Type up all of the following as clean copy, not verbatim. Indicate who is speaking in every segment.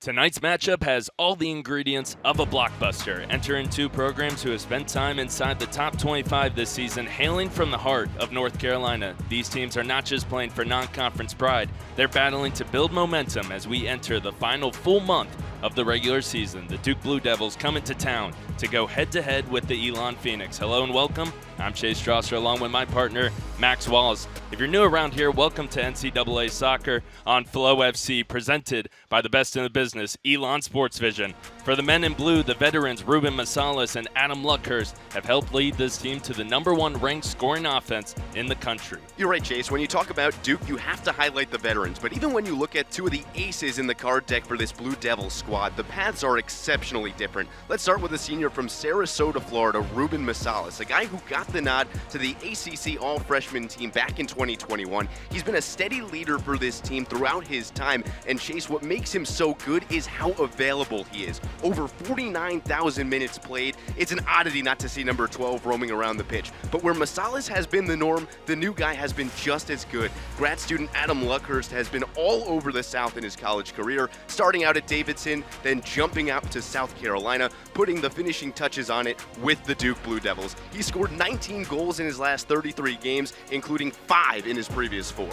Speaker 1: Tonight's matchup has all the ingredients of a blockbuster. Enter in two programs who have spent time inside the top 25 this season, hailing from the heart of North Carolina. These teams are not just playing for non-conference pride, they're battling to build momentum as we enter the final full month of the regular season. The Duke Blue Devils come into town to go head-to-head with the Elon Phoenix. Hello and welcome. I'm Chase Strasser along with my partner, Max Wallace. If you're new around here, welcome to NCAA Soccer on FloFC, presented by the best in the business, Elon Sports Vision. For the men in blue, the veterans Ruben Masalas and Adam Luckhurst have helped lead this team to the #1 ranked scoring offense in the country.
Speaker 2: You're right, Chase. When you talk about Duke, you have to highlight the veterans. But even when you look at two of the aces in the card deck for this Blue Devils squad, the paths are exceptionally different. Let's start with a senior from Sarasota, Florida, Ruben Masalas, a guy who got the nod to the ACC All-Freshman team back in 2021. He's been a steady leader for this team throughout his time. And Chase, what makes him so good is how available he is. Over 49,000 minutes played. It's an oddity not to see number 12 roaming around the pitch. But where Masalas has been the norm, the new guy has been just as good. Grad student Adam Luckhurst has been all over the South in his college career, starting out at Davidson, then jumping out to South Carolina, putting the finishing touches on it with the Duke Blue Devils. He scored 19 goals in his last 33 games, including 5 in his previous 4.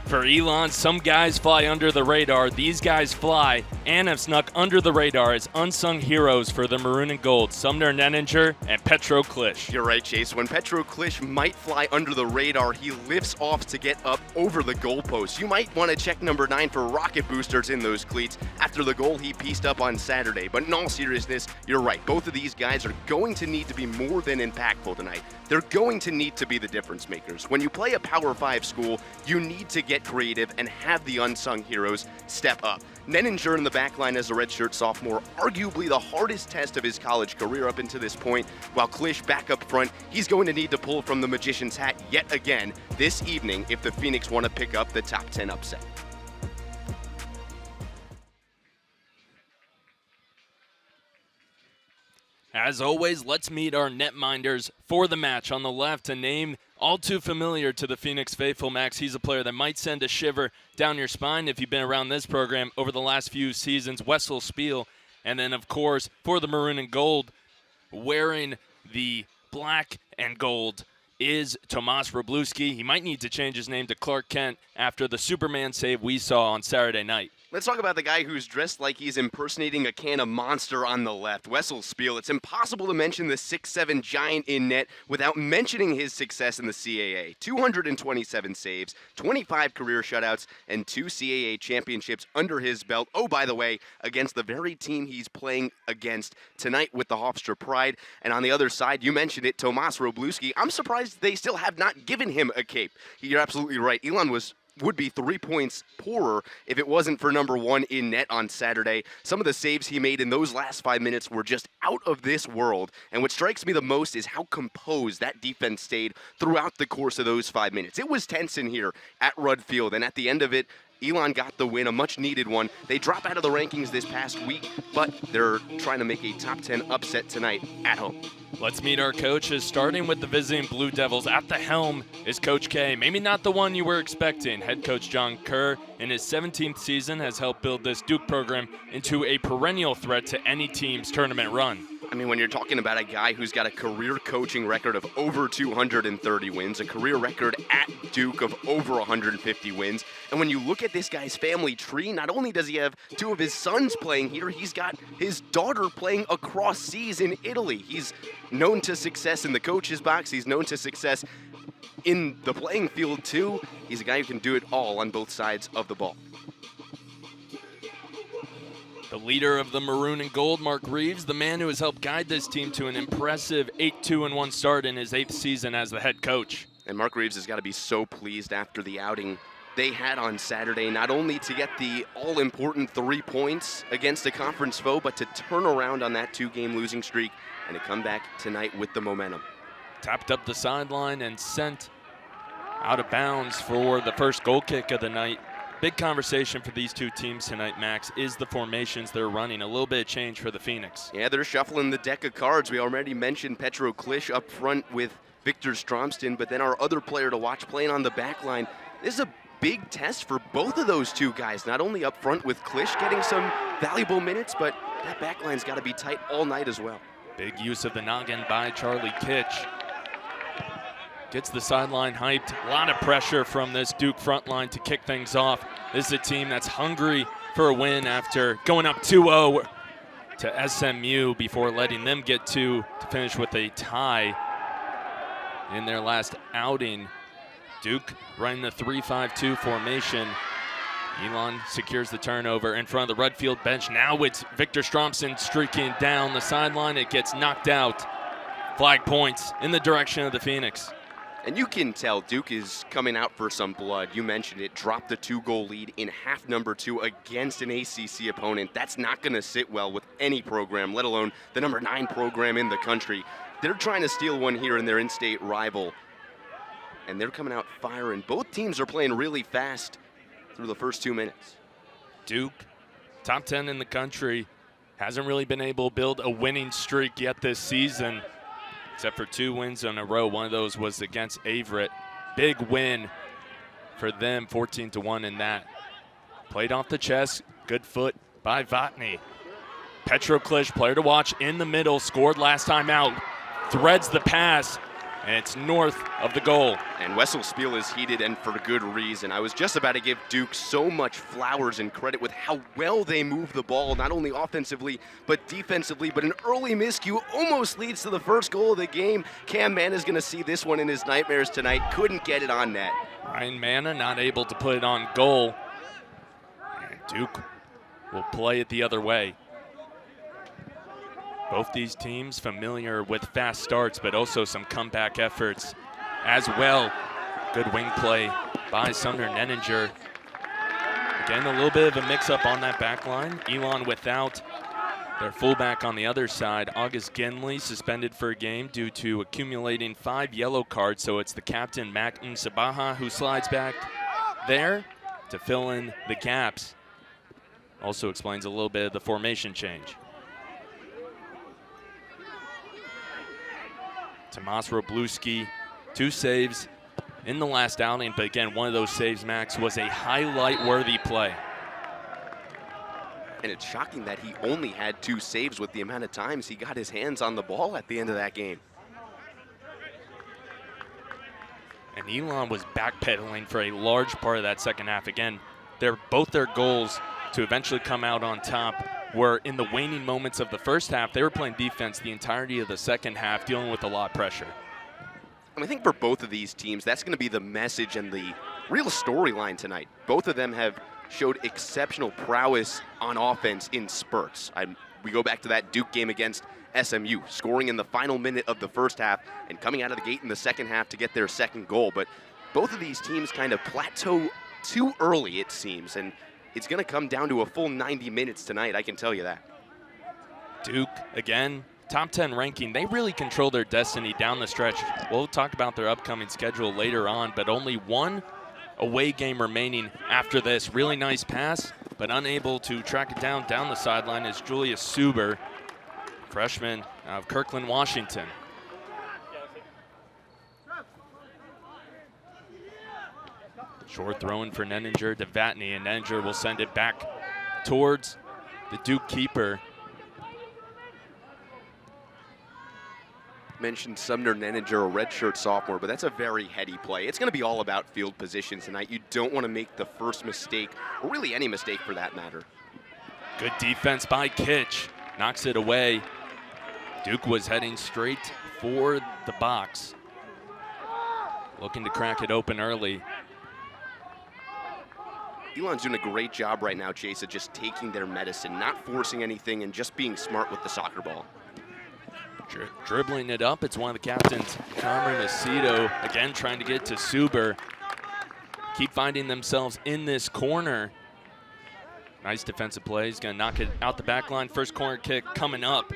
Speaker 1: For Elon, some guys fly under the radar. These guys fly and have snuck under the radar as unsung heroes for the Maroon and Gold, Sumner Nenninger and Petro Klisch.
Speaker 2: You're right, Chase. When Petro Klisch might fly under the radar, he lifts off to get up over the goalpost. You might want to check number 9 for rocket boosters in those cleats after the goal he pieced up on Saturday. But in all seriousness, you're right. Both of these guys are going to need to be more than impactful tonight. They're going to need to be the difference makers. When you play a Power 5 school, you need to get creative and have the unsung heroes step up. Nenninger in the backline as a redshirt sophomore, arguably the hardest test of his college career up until this point, while Klisch back up front, he's going to need to pull from the magician's hat yet again this evening if the Phoenix want to pick up the top 10 upset.
Speaker 1: As always, let's meet our netminders for the match. On the left, a name all too familiar to the Phoenix faithful, Max. He's a player that might send a shiver down your spine if you've been around this program over the last few seasons, Wessel Spiel. And then, of course, for the Maroon and Gold, wearing the black and gold is Tomas Wroblewski. He might need to change his name to Clark Kent after the Superman save we saw on Saturday night.
Speaker 2: Let's talk about the guy who's dressed like he's impersonating a can of Monster on the left, Wessel Spiel. It's impossible to mention the 6'7 giant in net without mentioning his success in the CAA. 227 saves, 25 career shutouts, and 2 CAA championships under his belt. Oh, by the way, against the very team he's playing against tonight with the Hofstra Pride. And on the other side, you mentioned it, Tomas Wroblewski. I'm surprised they still have not given him a cape. You're absolutely right. Elon would be 3 points poorer if it wasn't for number 1 in net on Saturday. Some of the saves he made in those last 5 minutes were just out of this world. And what strikes me the most is how composed that defense stayed throughout the course of those 5 minutes. It was tense in here at Rudd Field, and at the end of it, Elon got the win, a much-needed one. They drop out of the rankings this past week, but they're trying to make a top 10 upset tonight at home.
Speaker 1: Let's meet our coaches, starting with the visiting Blue Devils. At the helm is Coach K. Maybe not the one you were expecting. Head coach John Kerr, in his 17th season, has helped build this Duke program into a perennial threat to any team's tournament run.
Speaker 2: I mean, when you're talking about a guy who's got a career coaching record of over 230 wins, a career record at Duke of over 150 wins, and when you look at this guy's family tree, not only does he have 2 of his sons playing here, he's got his daughter playing across seas in Italy. He's known to success in the coach's box. He's known to success in the playing field, too. He's a guy who can do it all on both sides of the ball.
Speaker 1: The leader of the Maroon and Gold, Mark Reeves, the man who has helped guide this team to an impressive 8-2-1 start in his 8th season as the head coach.
Speaker 2: And Mark Reeves has got to be so pleased after the outing they had on Saturday, not only to get the all-important 3 points against a conference foe, but to turn around on that 2-game losing streak and to come back tonight with the momentum.
Speaker 1: Tapped up the sideline and sent out of bounds for the first goal kick of the night. Big conversation for these two teams tonight, Max, is the formations they're running. A little bit of change for the Phoenix.
Speaker 2: Yeah, they're shuffling the deck of cards. We already mentioned Petro Klisch up front with Victor Stromston, but then our other player to watch playing on the back line. This is a big test for both of those two guys, not only up front with Klisch getting some valuable minutes, but that backline's got to be tight all night as well.
Speaker 1: Big use of the noggin by Charlie Kitch. Gets the sideline hyped. A lot of pressure from this Duke front line to kick things off. This is a team that's hungry for a win after going up 2-0 to SMU before letting them get two to finish with a tie in their last outing. Duke running the 3-5-2 formation. Elon secures the turnover in front of the Redfield bench. Now it's Victor Stromson streaking down the sideline. It gets knocked out. Flag points in the direction of the Phoenix.
Speaker 2: And you can tell Duke is coming out for some blood. You mentioned it, dropped the 2-goal lead in half number 2 against an ACC opponent. That's not going to sit well with any program, let alone the number 9 program in the country. They're trying to steal one here in their in-state rival, and they're coming out firing. Both teams are playing really fast through the first 2 minutes.
Speaker 1: Duke, top 10 in the country, hasn't really been able to build a winning streak yet this season, except for 2 wins in a row. One of those was against Averett. Big win for them, 14-1 in that. Played off the chest, good foot by Vatny. Petro Klisch, player to watch in the middle, scored last time out, threads the pass, and it's north of the goal.
Speaker 2: And Wessel Spiel is heated, and for good reason. I was just about to give Duke so much flowers and credit with how well they move the ball, not only offensively, but defensively. But an early miscue almost leads to the first goal of the game. Cam Manna is going to see this one in his nightmares tonight. Couldn't get it on net.
Speaker 1: Ryan Manna not able to put it on goal. And Duke will play it the other way. Both these teams familiar with fast starts, but also some comeback efforts as well. Good wing play by Sumner Nenninger. Again, a little bit of a mix-up on that back line. Elon without their fullback on the other side. August Genley suspended for a game due to accumulating 5 yellow cards, so it's the captain, Mac Nsabaha, who slides back there to fill in the gaps. Also explains a little bit of the formation change. Tomas Robluski, 2 saves in the last outing, but again, one of those saves, Max, was a highlight-worthy play.
Speaker 2: And it's shocking that he only had 2 saves with the amount of times he got his hands on the ball at the end of that game.
Speaker 1: And Elon was backpedaling for a large part of that second half. Again, both their goals to eventually come out on top were in the waning moments of the first half. They were playing defense the entirety of the second half, dealing with a lot of pressure.
Speaker 2: And I think for both of these teams, that's going to be the message and the real storyline tonight. Both of them have showed exceptional prowess on offense in spurts. We go back to that Duke game against SMU, scoring in the final minute of the first half and coming out of the gate in the second half to get their second goal. But both of these teams kind of plateau too early, it seems, and it's going to come down to a full 90 minutes tonight, I can tell you that.
Speaker 1: Duke, again, top 10 ranking. They really control their destiny down the stretch. We'll talk about their upcoming schedule later on, but only 1 away game remaining after this. Really nice pass, but unable to track it down the sideline is Julius Suber, freshman out of Kirkland, Washington. Short throw-in for Nenninger to Vatny, and Nenninger will send it back towards the Duke keeper.
Speaker 2: Mentioned Sumner Nenninger, a redshirt sophomore, but that's a very heady play. It's going to be all about field position tonight. You don't want to make the first mistake, or really any mistake for that matter.
Speaker 1: Good defense by Kitch, knocks it away. Duke was heading straight for the box, looking to crack it open early.
Speaker 2: Elon's doing a great job right now, Chase, of just taking their medicine, not forcing anything, and just being smart with the soccer ball.
Speaker 1: Dribbling it up, it's one of the captains, Cameron Macedo, again trying to get to Suber. Keep finding themselves in this corner. Nice defensive play, he's gonna knock it out the back line. First corner kick coming up.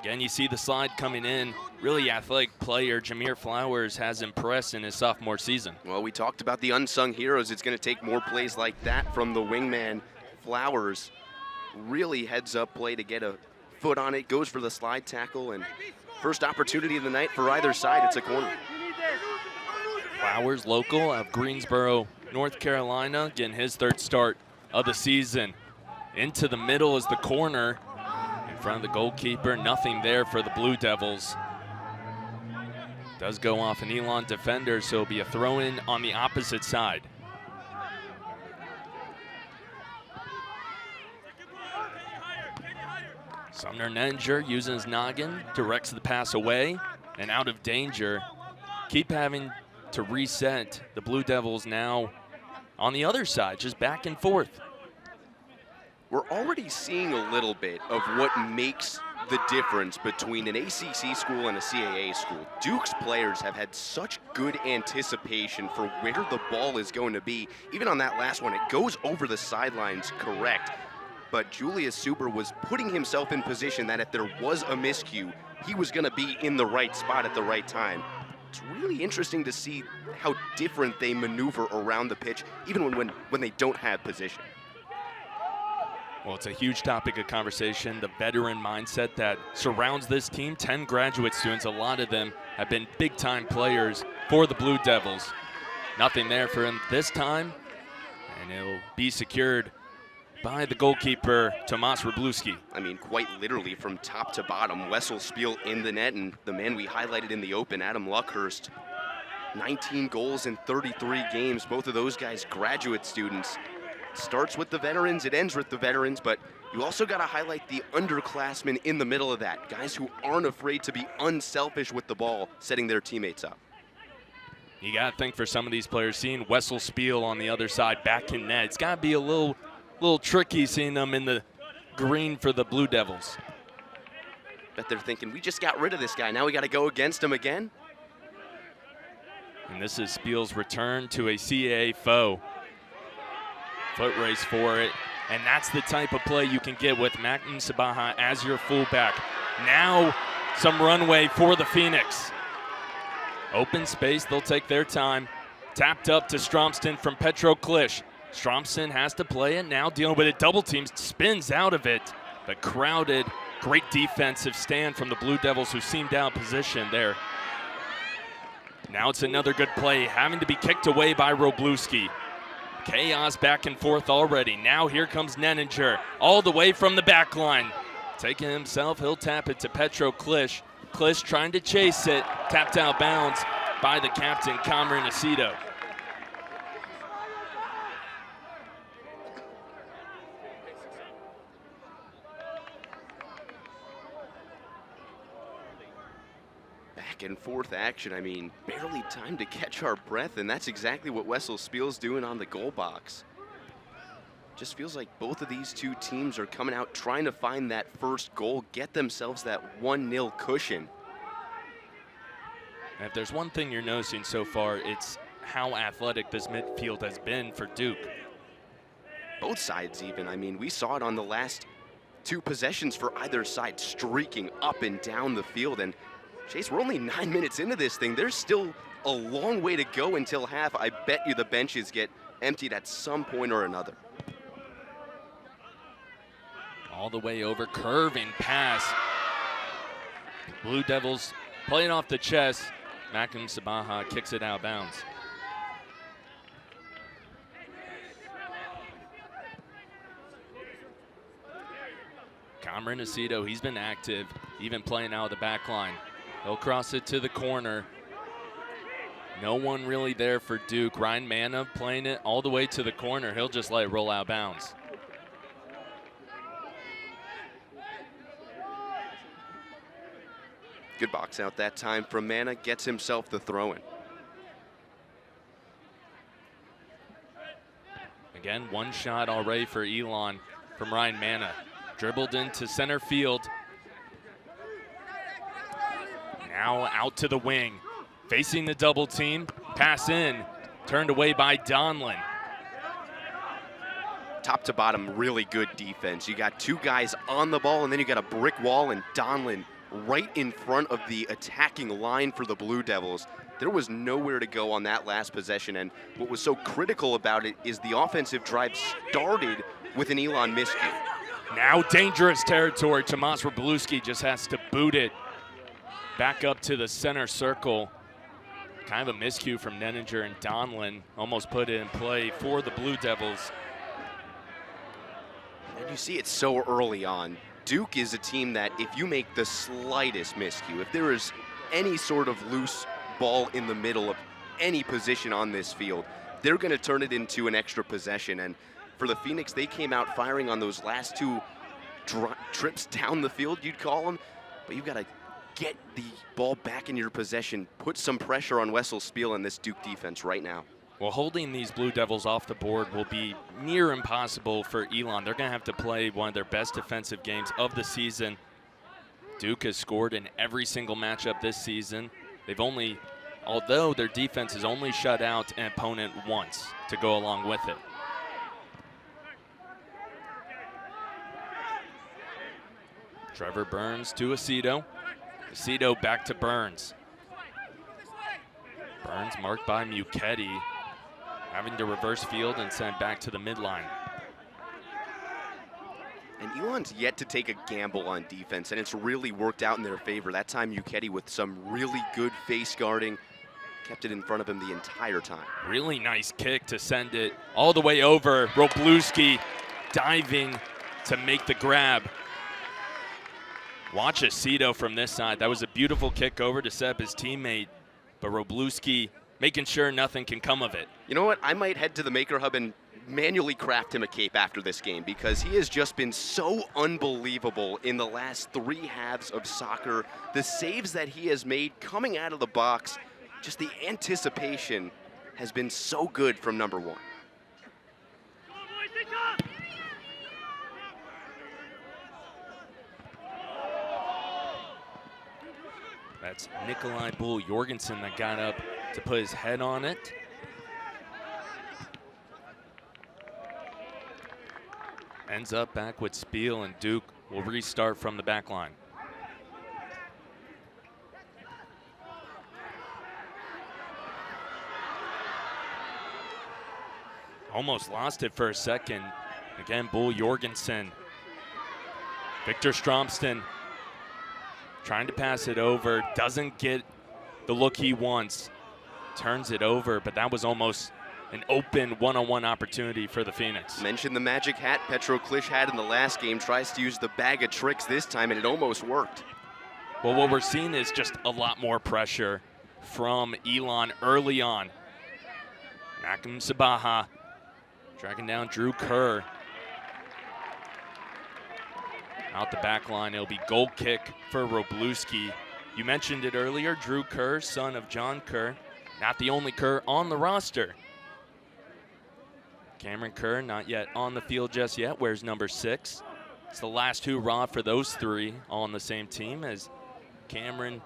Speaker 1: Again, you see the slide coming in. Really athletic player, Jameer Flowers, has impressed in his sophomore season.
Speaker 2: Well, we talked about the unsung heroes. It's gonna take more plays like that from the wingman. Flowers really heads up play to get a foot on it, goes for the slide tackle, and first opportunity of the night for either side, it's a corner.
Speaker 1: Flowers, local of Greensboro, North Carolina, getting his third start of the season. Into the middle is the corner. In front of the goalkeeper, nothing there for the Blue Devils. Does go off an Elon defender, so it'll be a throw-in on the opposite side. Sumner Nenninger using his noggin, directs the pass away and out of danger. Keep having to reset. The Blue Devils now on the other side, just back and forth.
Speaker 2: We're already seeing a little bit of what makes the difference between an ACC school and a CAA school. Duke's players have had such good anticipation for where the ball is going to be. Even on that last one, it goes over the sidelines correct. But Julius Suber was putting himself in position that if there was a miscue, he was going to be in the right spot at the right time. It's really interesting to see how different they maneuver around the pitch, even when they don't have position.
Speaker 1: Well, it's a huge topic of conversation, the veteran mindset that surrounds this team. 10 graduate students, a lot of them have been big-time players for the Blue Devils. Nothing there for him this time, and it'll be secured by the goalkeeper, Tomas Wroblewski.
Speaker 2: I mean, quite literally from top to bottom, Wessel Spiel in the net, and the man we highlighted in the open, Adam Luckhurst, 19 goals in 33 games. Both of those guys graduate students. Starts with the veterans, it ends with the veterans, but you also got to highlight the underclassmen in the middle of that. Guys who aren't afraid to be unselfish with the ball, setting their teammates up.
Speaker 1: You got to think for some of these players, seeing Wessel Spiel on the other side back in net, it's got to be a little tricky seeing them in the green for the Blue Devils.
Speaker 2: Bet they're thinking, we just got rid of this guy, now we got to go against him again?
Speaker 1: And this is Spiel's return to a CAA foe. Foot race for it, and that's the type of play you can get with Mackin Sabaha as your fullback. Now some runway for the Phoenix. Open space, they'll take their time. Tapped up to Stromston from Petro Klisch. Stromston has to play it now, dealing with it. Double teams, spins out of it, but crowded. Great defensive stand from the Blue Devils, who seemed out of position there. Now it's another good play, having to be kicked away by Wroblewski. Chaos back and forth already. Now here comes Nenninger, all the way from the back line. Taking himself, he'll tap it to Petro Klisch. Klisch trying to chase it, tapped out bounds by the captain, Cameron Aceto.
Speaker 2: Back and forth action, I mean, barely time to catch our breath, and that's exactly what Wessel Spiel's doing on the goal box. Just feels like both of these two teams are coming out trying to find that first goal, get themselves that 1-0 cushion.
Speaker 1: And if there's one thing you're noticing so far, it's how athletic this midfield has been for Duke.
Speaker 2: Both sides even, I mean, we saw it on the last two possessions for either side, streaking up and down the field. And Chase, we're only 9 minutes into this thing. There's still a long way to go until half. I bet you the benches get emptied at some point or another.
Speaker 1: All the way over, curving pass. Blue Devils playing off the chest. Mackin Sabaha kicks it out of bounds. Cameron Aceto, he's been active, even playing out of the back line. He'll cross it to the corner. No one really there for Duke. Ryan Manna playing it all the way to the corner. He'll just let it roll out of bounds.
Speaker 2: Good box out that time from Manna, gets himself the throw-in.
Speaker 1: Again, one shot already for Elon from Ryan Manna. Dribbled into center field. Now out to the wing. Facing the double team. Pass in. Turned away by Donlin.
Speaker 2: Top to bottom, really good defense. You got two guys on the ball, and then you got a brick wall, and Donlin right in front of the attacking line for the Blue Devils. There was nowhere to go on that last possession, and what was so critical about it is the offensive drive started with an Elon miscue.
Speaker 1: Now dangerous territory. Tomas Wroblewski just has to boot it back up to the center circle. Kind of a miscue from Nenninger, and Donlin almost put it in play for the Blue Devils.
Speaker 2: And you see it so early on. Duke is a team that if you make the slightest miscue, if there is any sort of loose ball in the middle of any position on this field, they're going to turn it into an extra possession. And for the Phoenix, they came out firing on those last two trips down the field, you'd call them. But you've got to get the ball back in your possession, put some pressure on Wessel Spiel and this Duke defense right now.
Speaker 1: Well, holding these Blue Devils off the board will be near impossible for Elon. They're going to have to play one of their best defensive games of the season. Duke has scored in every single matchup this season. Although their defense has only shut out an opponent once to go along with it. Trevor Burns to Aceto. Aceto back to Burns. Burns marked by Muchetti, having to reverse field and send back to the midline.
Speaker 2: And Elon's yet to take a gamble on defense, and it's really worked out in their favor. That time, Muchetti with some really good face guarding, kept it in front of him the entire time.
Speaker 1: Really nice kick to send it all the way over. Wroblewski diving to make the grab. Watch Aceto from this side. That was a beautiful kick over to set up his teammate, but Wroblewski making sure nothing can come of it.
Speaker 2: You know what? I might head to the Maker Hub and manually craft him a cape after this game, because he has just been so unbelievable in the last 3 halves of soccer. The saves that he has made coming out of the box, just the anticipation has been so good from number 1.
Speaker 1: That's Nikolai Bull Jorgensen that got up to put his head on it. Ends up back with Spiel, and Duke will restart from the back line. Almost lost it for a second. Again, Bull Jorgensen. Victor Stromston trying to pass it over, doesn't get the look he wants. Turns it over, but that was almost an open one-on-one opportunity for the Phoenix.
Speaker 2: Mentioned the magic hat Petro Klisch had in the last game, tries to use the bag of tricks this time, and it almost worked.
Speaker 1: Well, what we're seeing is just a lot more pressure from Elon early on. Nakim Sabaha tracking down Drew Kerr. Out the back line, it'll be goal kick for Wroblewski. You mentioned it earlier, Drew Kerr, son of John Kerr. Not the only Kerr on the roster. Cameron Kerr not yet on the field just yet, wears number 6. It's the last hurrah for those 3 all on the same team, as Cameron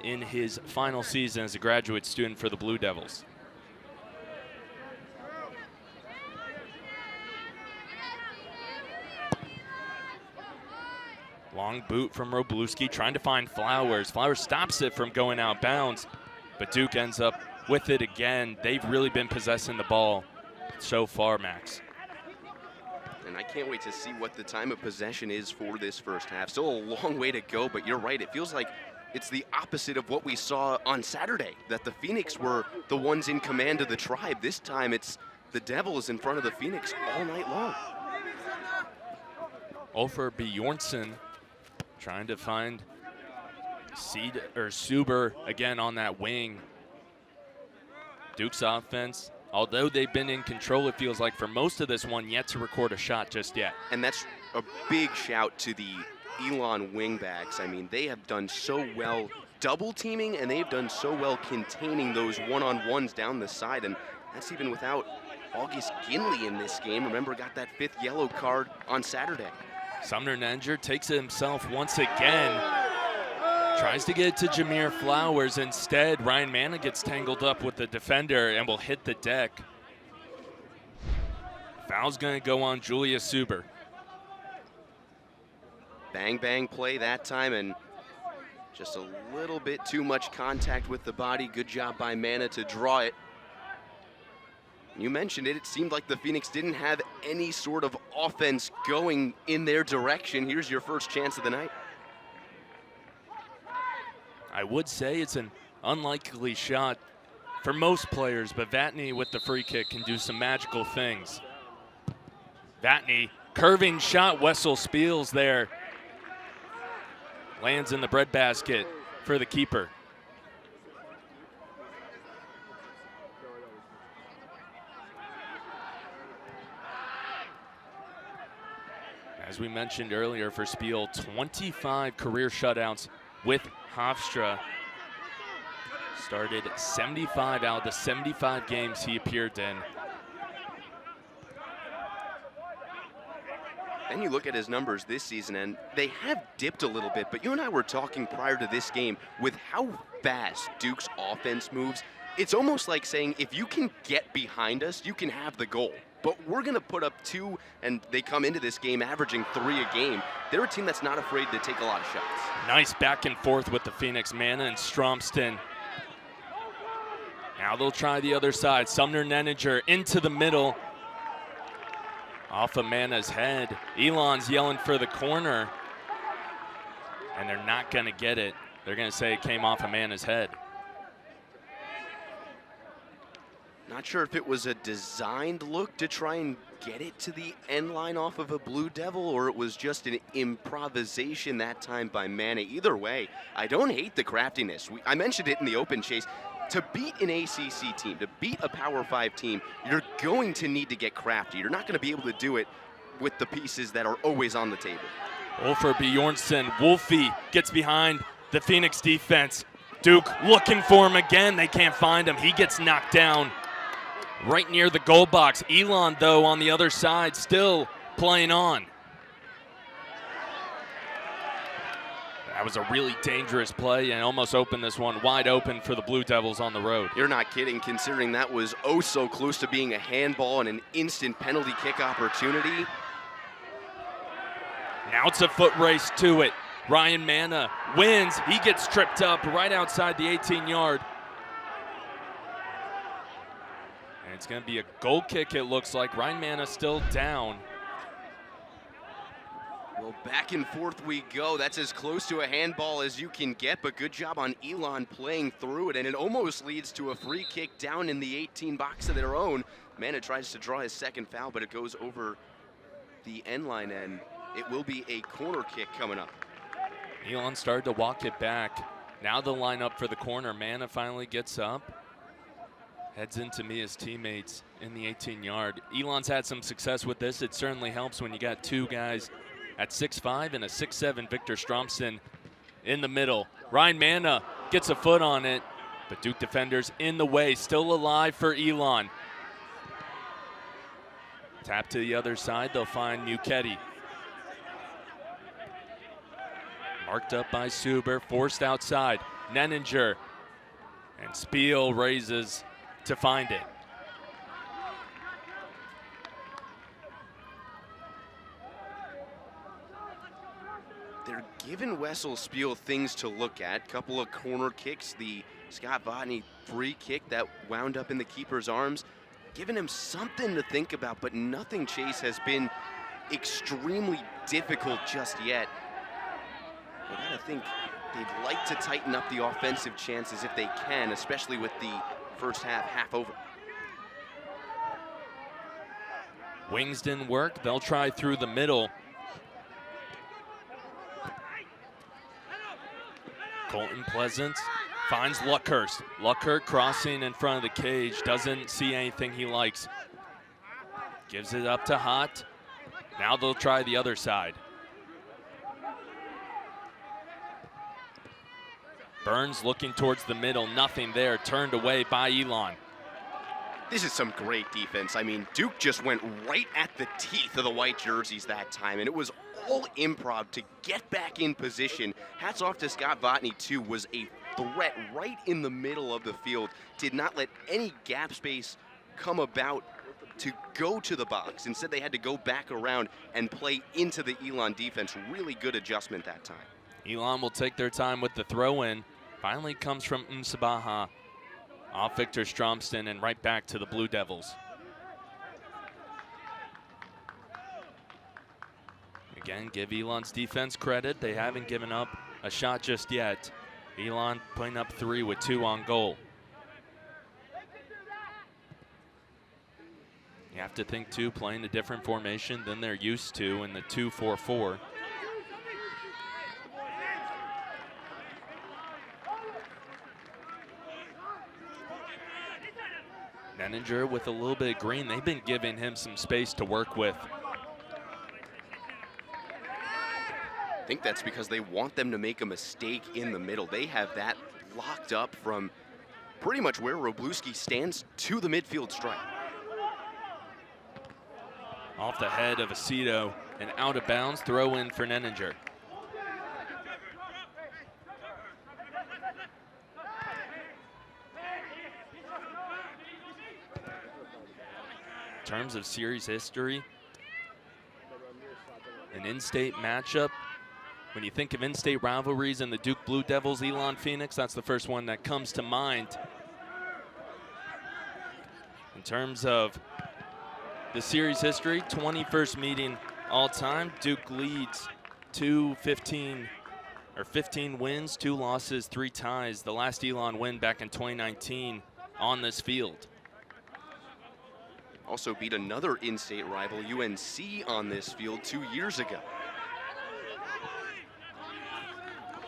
Speaker 1: in his final season as a graduate student for the Blue Devils. Long boot from Wroblewski, trying to find Flowers. Flowers stops it from going out of bounds, but Duke ends up with it again. They've really been possessing the ball so far, Max.
Speaker 2: And I can't wait to see what the time of possession is for this first half. Still a long way to go, but you're right. It feels like it's the opposite of what we saw on Saturday, that the Phoenix were the ones in command of the Tribe. This time it's the Devils in front of the Phoenix all night long.
Speaker 1: Ulfer Bjornsson trying to find Suber again on that wing. Duke's offense, although they've been in control, it feels like for most of this one, yet to record a shot just yet.
Speaker 2: And that's a big shout to the Elon wingbacks. I mean, they have done so well double teaming, and they've done so well containing those one-on-ones down the side, and that's even without August Ginley in this game. Remember, got that 5th yellow card on Saturday.
Speaker 1: Sumner Nenninger takes it himself once again. Tries to get it to Jameer Flowers. Instead, Ryan Manna gets tangled up with the defender and will hit the deck. Foul's going to go on Julius Suber.
Speaker 2: Bang, bang play that time, and just a little bit too much contact with the body. Good job by Manna to draw it. You mentioned it, it seemed like the Phoenix didn't have any sort of offense going in their direction. Here's your first chance of the night.
Speaker 1: I would say it's an unlikely shot for most players, but Vatney with the free kick can do some magical things. Vatney, curving shot, Wessel Spiels there. Lands in the breadbasket for the keeper. As we mentioned earlier for Spiel, 25 career shutouts with Hofstra. Started 75 out of the 75 games he appeared in.
Speaker 2: Then you look at his numbers this season, and they have dipped a little bit, but you and I were talking prior to this game with how fast Duke's offense moves. It's almost like saying, if you can get behind us, you can have the goal. But we're going to put up 2, and they come into this game averaging 3 a game. They're a team that's not afraid to take a lot of shots.
Speaker 1: Nice back and forth with the Phoenix. Mana and Stromston. Now they'll try the other side. Sumner Neninger into the middle. Off of Mana's head. Elon's yelling for the corner. And they're not going to get it. They're going to say it came off of Mana's head.
Speaker 2: Not sure if it was a designed look to try and get it to the end line off of a Blue Devil, or it was just an improvisation that time by Mana. Either way, I don't hate the craftiness. I mentioned it in the open, Chase. To beat an ACC team, to beat a Power 5 team, you're going to need to get crafty. You're not going to be able to do it with the pieces that are always on the table.
Speaker 1: Wolfer Bjornsson. Wolfie gets behind the Phoenix defense. Duke looking for him again. They can't find him. He gets knocked down right near the goal box. Elon, though, on the other side, still playing on. That was a really dangerous play and almost opened this one wide open for the Blue Devils on the road.
Speaker 2: You're not kidding, considering that was oh so close to being a handball and an instant penalty kick opportunity.
Speaker 1: Now it's a foot race to it. Ryan Mana wins. He gets tripped up right outside the 18-yard. And it's going to be a goal kick, it looks like. Ryan Mana still down.
Speaker 2: Well, back and forth we go. That's as close to a handball as you can get, but good job on Elon playing through it, and it almost leads to a free kick down in the 18 box of their own. Mana tries to draw his second foul, but it goes over the end line, and it will be a corner kick coming up.
Speaker 1: Elon started to walk it back. Now the lineup for the corner. Mana finally gets up. Heads into Mia's teammates in the 18-yard. Elon's had some success with this. It certainly helps when you got two guys at 6'5" and a 6'7" Victor Stromson in the middle. Ryan Mana gets a foot on it, but Duke defenders in the way. Still alive for Elon. Tap to the other side. They'll find Muketti. Marked up by Suber, forced outside. Neninger, and Spiel raises to find it.
Speaker 2: They're giving Wessel Spiel things to look at. Couple of corner kicks, the Scott Vatney free kick that wound up in the keeper's arms, giving him something to think about, but nothing, Chase, has been extremely difficult just yet. I gotta think they'd like to tighten up the offensive chances if they can, especially with the first half over.
Speaker 1: Wings didn't work. They'll try through the middle. Colton Pleasant finds Luckhurst. Luckhurst crossing in front of the cage. Doesn't see anything he likes. Gives it up to Hott. Now they'll try the other side. Burns looking towards the middle, nothing there, turned away by Elon.
Speaker 2: This is some great defense. I mean, Duke just went right at the teeth of the white jerseys that time, and it was all improv to get back in position. Hats off to Scott Vatney, too, was a threat right in the middle of the field. Did not let any gap space come about to go to the box. Instead, they had to go back around and play into the Elon defense. Really good adjustment that time.
Speaker 1: Elon will take their time with the throw-in. Finally comes from Msabaha off Victor Stromston and right back to the Blue Devils. Again, give Elon's defense credit. They haven't given up a shot just yet. Elon putting up 3 with 2 on goal. You have to think, too, playing a different formation than they're used to in the 2-4-4. Nenninger with a little bit of green. They've been giving him some space to work with.
Speaker 2: I think that's because they want them to make a mistake in the middle. They have that locked up from pretty much where Wroblewski stands to the midfield stripe.
Speaker 1: Off the head of Aceto and out of bounds, throw in for Nenninger. In terms of series history, an in-state matchup. When you think of in-state rivalries and the Duke Blue Devils, Elon Phoenix, that's the first one that comes to mind. In terms of the series history, 21st meeting all time. Duke leads 15 wins, 2 losses, 3 ties. The last Elon win back in 2019 on this field.
Speaker 2: Also beat another in-state rival, UNC, on this field 2 years ago.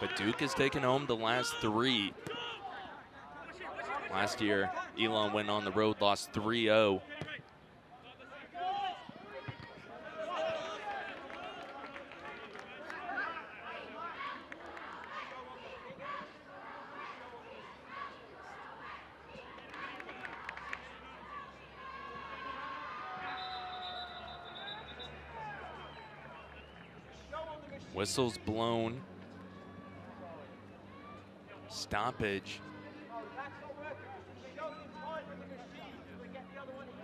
Speaker 1: But Duke has taken home the last 3. Last year, Elon went on the road, lost 3-0. Whistle's blown. Stoppage.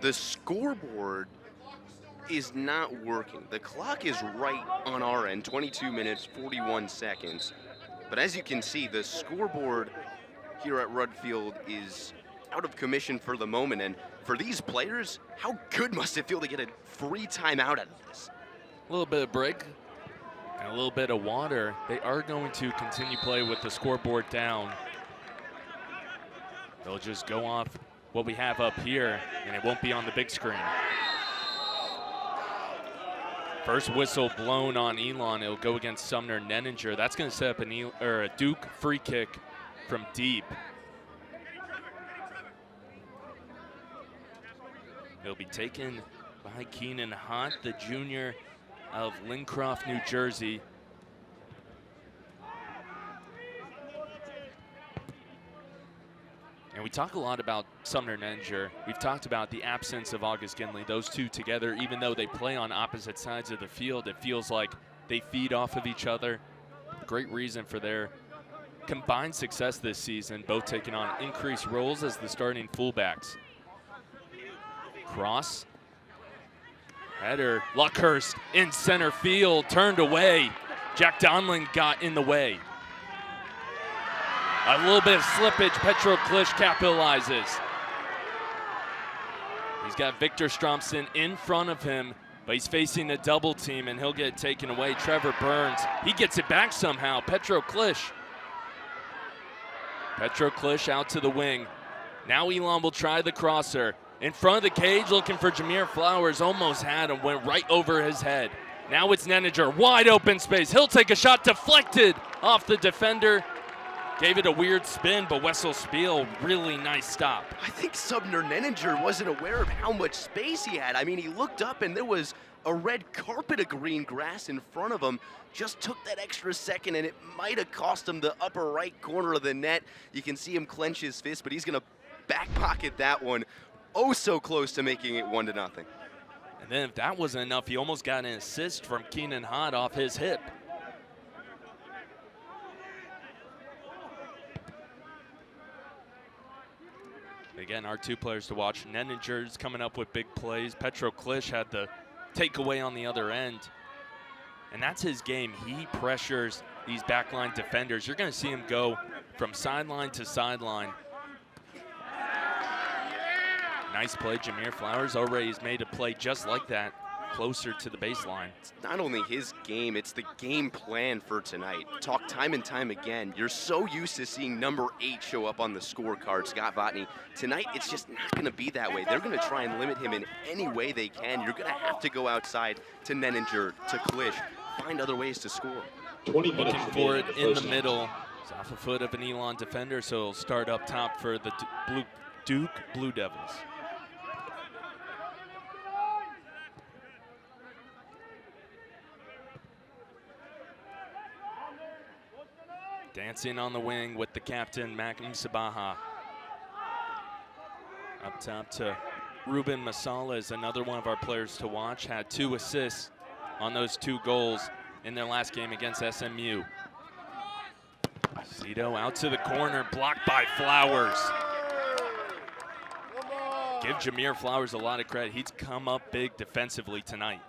Speaker 2: The scoreboard is not working. The clock is right on our end, 22 minutes, 41 seconds. But as you can see, the scoreboard here at Rudd Field is out of commission for the moment. And for these players, how good must it feel to get a free timeout out of this?
Speaker 1: A little bit of break and a little bit of water. They are going to continue play with the scoreboard down. They'll just go off what we have up here, and it won't be on the big screen. First whistle blown on Elon. It'll go against Sumner Nenninger. That's going to set up a Duke free kick from deep. It'll be taken by Keenan Hott, the junior of Lincroft, New Jersey. And we talk a lot about Sumner Nenninger. We've talked about the absence of August Ginley. Those two together, even though they play on opposite sides of the field, it feels like they feed off of each other. Great reason for their combined success this season, both taking on increased roles as the starting fullbacks. Cross. Header. Luckhurst in center field, turned away. Jack Donlin got in the way. A little bit of slippage, Petro Klisch capitalizes. He's got Victor Stromson in front of him, but he's facing a double team and he'll get taken away. Trevor Burns, he gets it back somehow. Petro Klisch. Petro Klisch out to the wing. Now Elon will try the crosser. In front of the cage, looking for Jameer Flowers, almost had him, went right over his head. Now it's Nenninger, wide open space. He'll take a shot, deflected off the defender. Gave it a weird spin, but Wessel Spiel, really nice stop.
Speaker 2: I think Sumner Nenninger wasn't aware of how much space he had. I mean, he looked up and there was a red carpet of green grass in front of him. Just took that extra second and it might have cost him the upper right corner of the net. You can see him clench his fist, but he's gonna back pocket that one. Oh, so close to making it 1-0.
Speaker 1: And then if that wasn't enough, he almost got an assist from Keenan Hott off his hip. Again, our two players to watch. Nenninger's coming up with big plays. Petro Klisch had the takeaway on the other end. And that's his game. He pressures these backline defenders. You're going to see him go from sideline to sideline. Nice play, Jameer Flowers already has made a play just like that. closer to the baseline.
Speaker 2: It's not only his game, it's the game plan for tonight. Talk time and time again. You're so used to seeing number 8 show up on the scorecard, Scott Votny. Tonight, it's just not going to be that way. They're going to try and limit him in any way they can. You're going to have to go outside to Nenninger, to Klisch, find other ways to score.
Speaker 1: Looking for it in the middle. It's off the foot of an Elon defender, so he'll start up top for the Duke Blue Devils. Dancing on the wing with the captain, Magnum Sabaha. Up top to Ruben Masala, another one of our players to watch. Had 2 assists on those 2 goals in their last game against SMU. Cito out to the corner, blocked by Flowers. Give Jameer Flowers a lot of credit. He's come up big defensively tonight.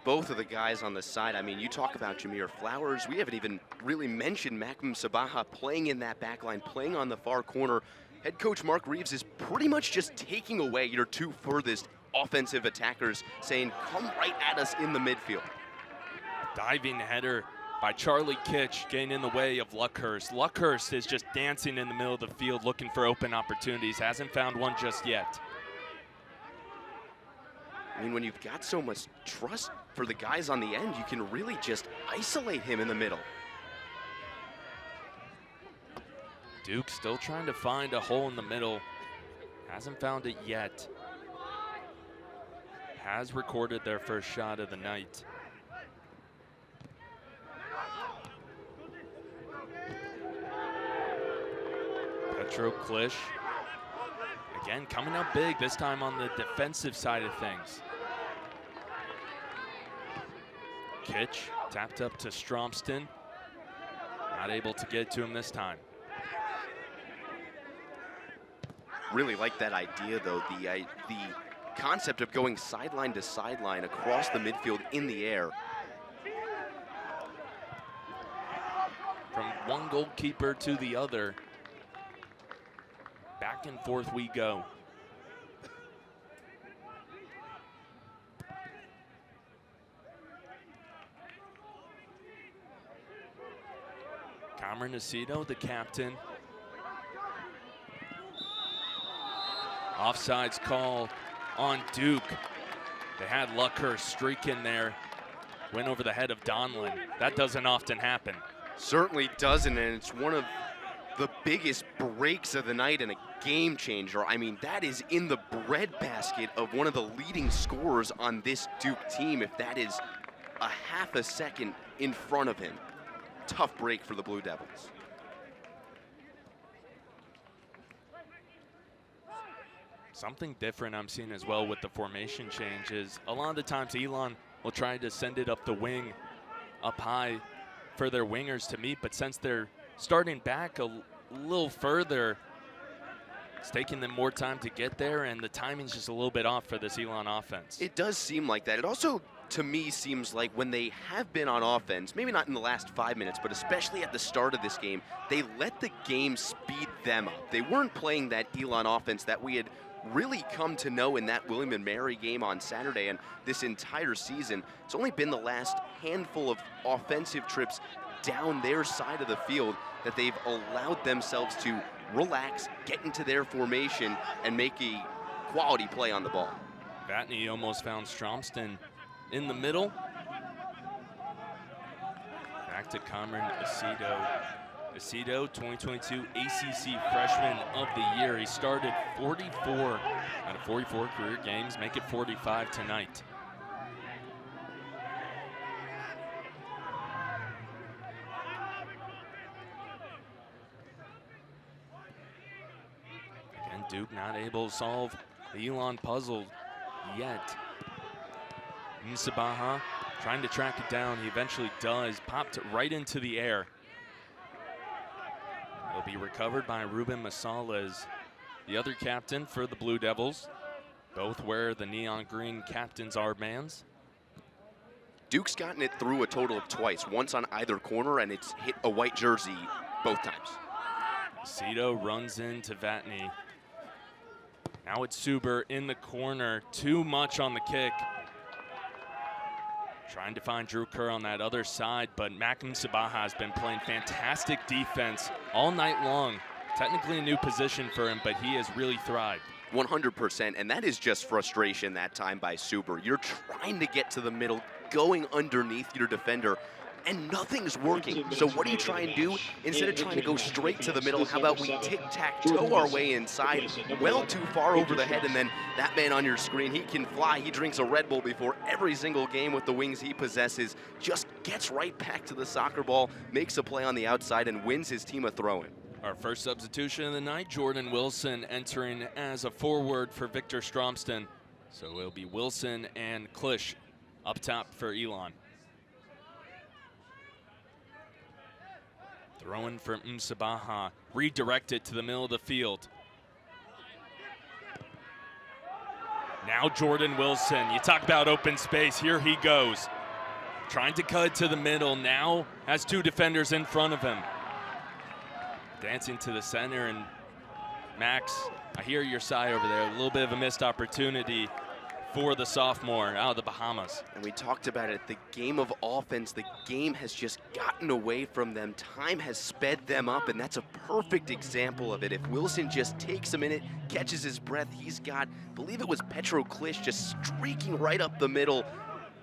Speaker 2: Both of the guys on the side, I mean, you talk about Jameer Flowers. We haven't even really mentioned Magnum Sabaha playing in that back line, playing on the far corner. Head coach Mark Reeves is pretty much just taking away your 2 furthest offensive attackers, saying, come right at us in the midfield.
Speaker 1: Diving header by Charlie Kitch, getting in the way of Luckhurst. Luckhurst is just dancing in the middle of the field looking for open opportunities. Hasn't found one just yet.
Speaker 2: I mean, when you've got so much trust for the guys on the end, you can really just isolate him in the middle.
Speaker 1: Duke still trying to find a hole in the middle. Hasn't found it yet. Has recorded their first shot of the night. Petro Klisch, again coming up big, this time on the defensive side of things. Kitch tapped up to Stromston, not able to get to him this time.
Speaker 2: Really like that idea, though, the concept of going sideline to sideline across the midfield in the air.
Speaker 1: From one goalkeeper to the other, back and forth we go. Cameron Aceto, the captain. Offsides call on Duke. They had Luckhurst streak in there. Went over the head of Donlin. That doesn't often happen.
Speaker 2: Certainly doesn't, and it's one of the biggest breaks of the night and a game changer. I mean, that is in the breadbasket of one of the leading scorers on this Duke team, if that is a half a second in front of him. Tough break for the Blue Devils.
Speaker 1: Something different I'm seeing as well with the formation changes. A lot of the times Elon will try to send it up the wing, up high for their wingers to meet, but since they're starting back a little further, it's taking them more time to get there, and the timing's just a little bit off for this Elon offense.
Speaker 2: It does seem like that. It also, to me, seems like when they have been on offense, maybe not in the last 5 minutes, but especially at the start of this game, they let the game speed them up. They weren't playing that Elon offense that we had really come to know in that William & Mary game on Saturday, and this entire season. It's only been the last handful of offensive trips down their side of the field that they've allowed themselves to relax, get into their formation, and make a quality play on the ball.
Speaker 1: Vatney almost found Stromston in the middle. Back to Cameron Aceto. Aceto, 2022 ACC Freshman of the Year. He started 44 out of 44 career games, make it 45 tonight. Again, Duke not able to solve the Elon puzzle yet. Sabaha trying to track it down. He eventually does. Popped right into the air. It'll be recovered by Ruben Masala, the other captain for the Blue Devils. Both wear the neon green captain's armbands.
Speaker 2: Duke's gotten it through a total of twice, once on either corner, and it's hit a white jersey both times.
Speaker 1: Cito runs into Vatney. Now it's Suber in the corner. Too much on the kick. Trying to find Drew Kerr on that other side, but Malcolm Sabaha has been playing fantastic defense all night long. Technically a new position for him, but he has really thrived.
Speaker 2: 100%, and that is just frustration that time by Suber. You're trying to get to the middle, going underneath your defender, and nothing's working. So what do you try and do? Instead of trying to go straight to the middle, how about we tic-tac-toe our way inside, well too far over the head, and then that man on your screen, he can fly. He drinks a Red Bull before every single game with the wings he possesses, just gets right back to the soccer ball, makes a play on the outside, and wins his team a throw-in.
Speaker 1: Our first substitution of the night, Jordan Wilson entering as a forward for Victor Stromston. So it'll be Wilson and Klisch up top for Elon. Throwing for Sabaha, redirected to the middle of the field. Now Jordan Wilson, you talk about open space, here he goes. Trying to cut it to the middle, now has two defenders in front of him. Dancing to the center, and Max, I hear your sigh over there. A little bit of a missed opportunity for the sophomore out of the Bahamas.
Speaker 2: And we talked about it, the game of offense, the game has just gotten away from them. Time has sped them up, and that's a perfect example of it. If Wilson just takes a minute, catches his breath, he's got, I believe it was Petro Klisch just streaking right up the middle.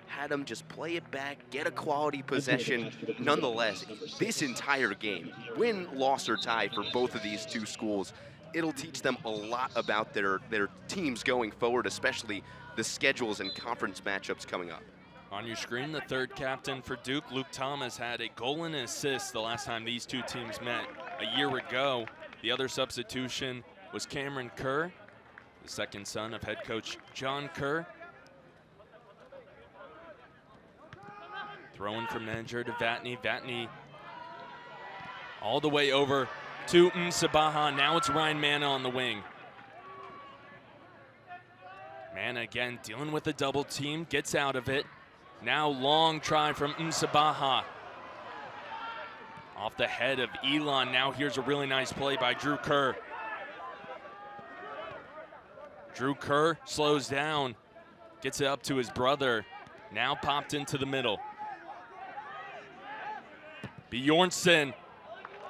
Speaker 2: Had him just play it back, get a quality possession. Nonetheless, this entire game, win, loss, or tie for both of these two schools, it'll teach them a lot about their teams going forward, especially the schedules and conference matchups coming up.
Speaker 1: On your screen, the third captain for Duke, Luke Thomas, had a goal and an assist the last time these two teams met a year ago. The other substitution was Cameron Kerr, the second son of head coach John Kerr. Throwing from manager to Vatney. Vatney all the way over to Sabaha. Now it's Ryan Manna on the wing. Manna again dealing with a double team, gets out of it. Now long try from Sabaha. Off the head of Elon. Now here's a really nice play by Drew Kerr. Drew Kerr slows down, gets it up to his brother. Now popped into the middle. Bjornsson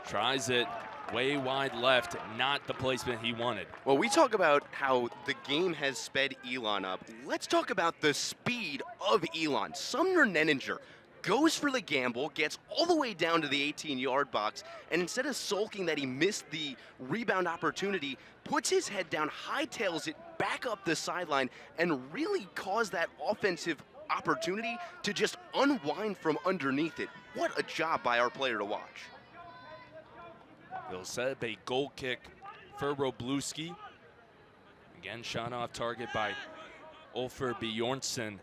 Speaker 1: tries it way wide left, not the placement he wanted.
Speaker 2: Well, we talk about how the game has sped Elon up. Let's talk about the speed of Elon. Sumner Nenninger goes for the gamble, gets all the way down to the 18-yard box, and instead of sulking that he missed the rebound opportunity, puts his head down, hightails it back up the sideline, and really caused that offensive opportunity to just unwind from underneath it. What a job by our player to watch.
Speaker 1: They'll set up a goal kick for Robluski. Again, shot off target by Ulfer Bjornsson.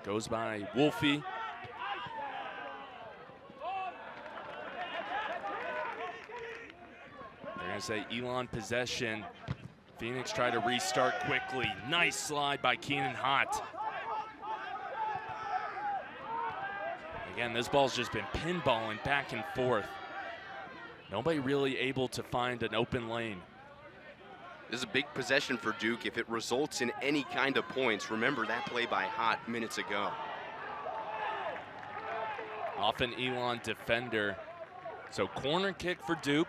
Speaker 1: Goes by Wolfie. They're gonna say Elon possession. Phoenix try to restart quickly. Nice slide by Keenan Hott. Again, this ball's just been pinballing back and forth. Nobody really able to find an open lane.
Speaker 2: This is a big possession for Duke if it results in any kind of points. Remember that play by Hott minutes ago.
Speaker 1: Off an Elon defender. So corner kick for Duke.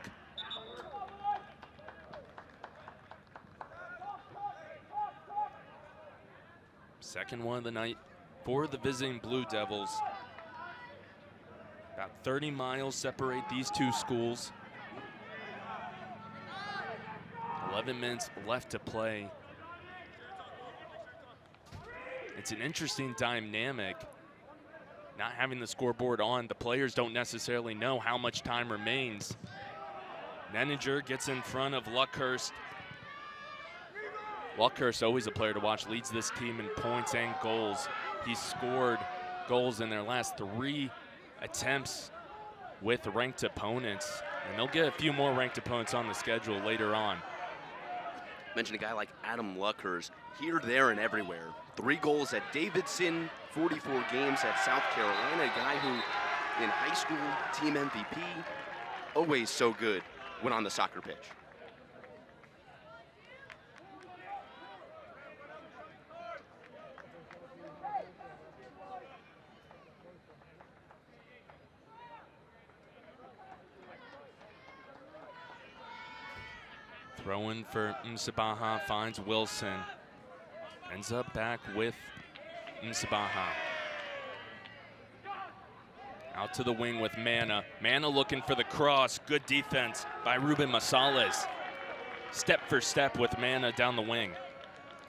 Speaker 1: Second one of the night for the visiting Blue Devils. About 30 miles separate these two schools. 11 minutes left to play. It's an interesting dynamic. Not having the scoreboard on, the players don't necessarily know how much time remains. Nenninger gets in front of Luckhurst. Luckhurst, always a player to watch, leads this team in points and goals. He's scored goals in their last 3 attempts with ranked opponents, and they'll get a few more ranked opponents on the schedule later on.
Speaker 2: Mention a guy like Adam Luckhurst, here, there, and everywhere. 3 goals at Davidson, 44 games at South Carolina, a guy who in high school, team MVP, always so good when on the soccer pitch.
Speaker 1: Throw-in for Msabaha, finds Wilson. Ends up back with Msabaha. Out to the wing with Mana. Mana looking for the cross. Good defense by Ruben Masales. Step for step with Mana down the wing.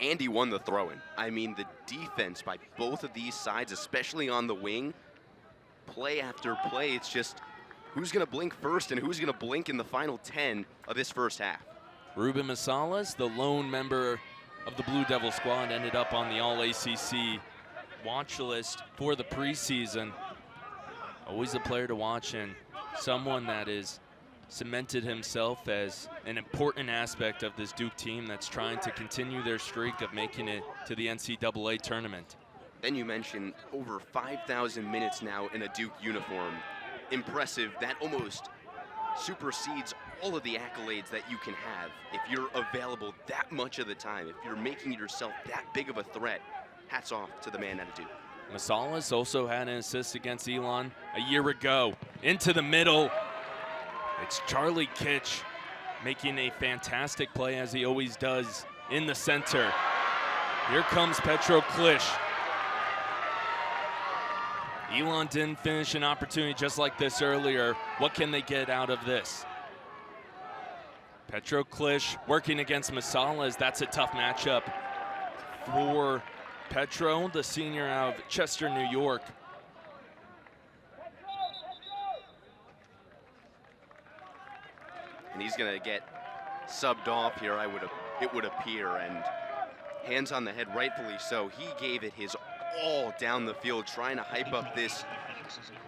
Speaker 2: And he won the throw-in. I mean, the defense by both of these sides, especially on the wing, play after play, it's just who's going to blink first and who's going to blink in the final 10 of this first half.
Speaker 1: Ruben Masales, the lone member of the Blue Devil squad, ended up on the All-ACC watch list for the preseason. Always a player to watch and someone that is cemented himself as an important aspect of this Duke team that's trying to continue their streak of making it to the NCAA tournament.
Speaker 2: Then you mentioned over 5,000 minutes now in a Duke uniform. Impressive. That almost supersedes all of the accolades that you can have if you're available that much of the time, if you're making yourself that big of a threat. Hats off to the man out of Duke.
Speaker 1: Masales also had an assist against Elon a year ago. Into the middle. It's Charlie Kitch making a fantastic play, as he always does, in the center. Here comes Petro Klish. Elon didn't finish an opportunity just like this earlier. What can they get out of this? Petro Klish working against Masales. That's a tough matchup for Petro, the senior out of Chester, New York.
Speaker 2: And he's going to get subbed off here, it would appear, and hands on the head, rightfully so. He gave it his all down the field, trying to hype up this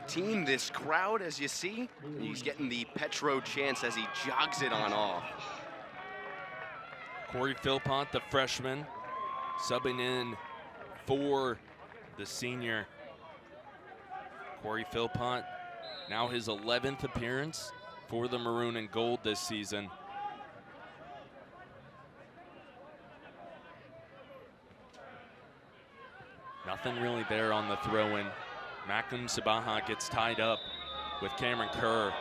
Speaker 2: team, this crowd, as you see. And he's getting the Petro chance as he jogs it on off.
Speaker 1: Corey Philpott, the freshman, subbing in for the senior. Corey Philpott, now his 11th appearance for the Maroon and Gold this season. Nothing really there on the throw-in. Magnum Sabaha gets tied up with Cameron Kerr.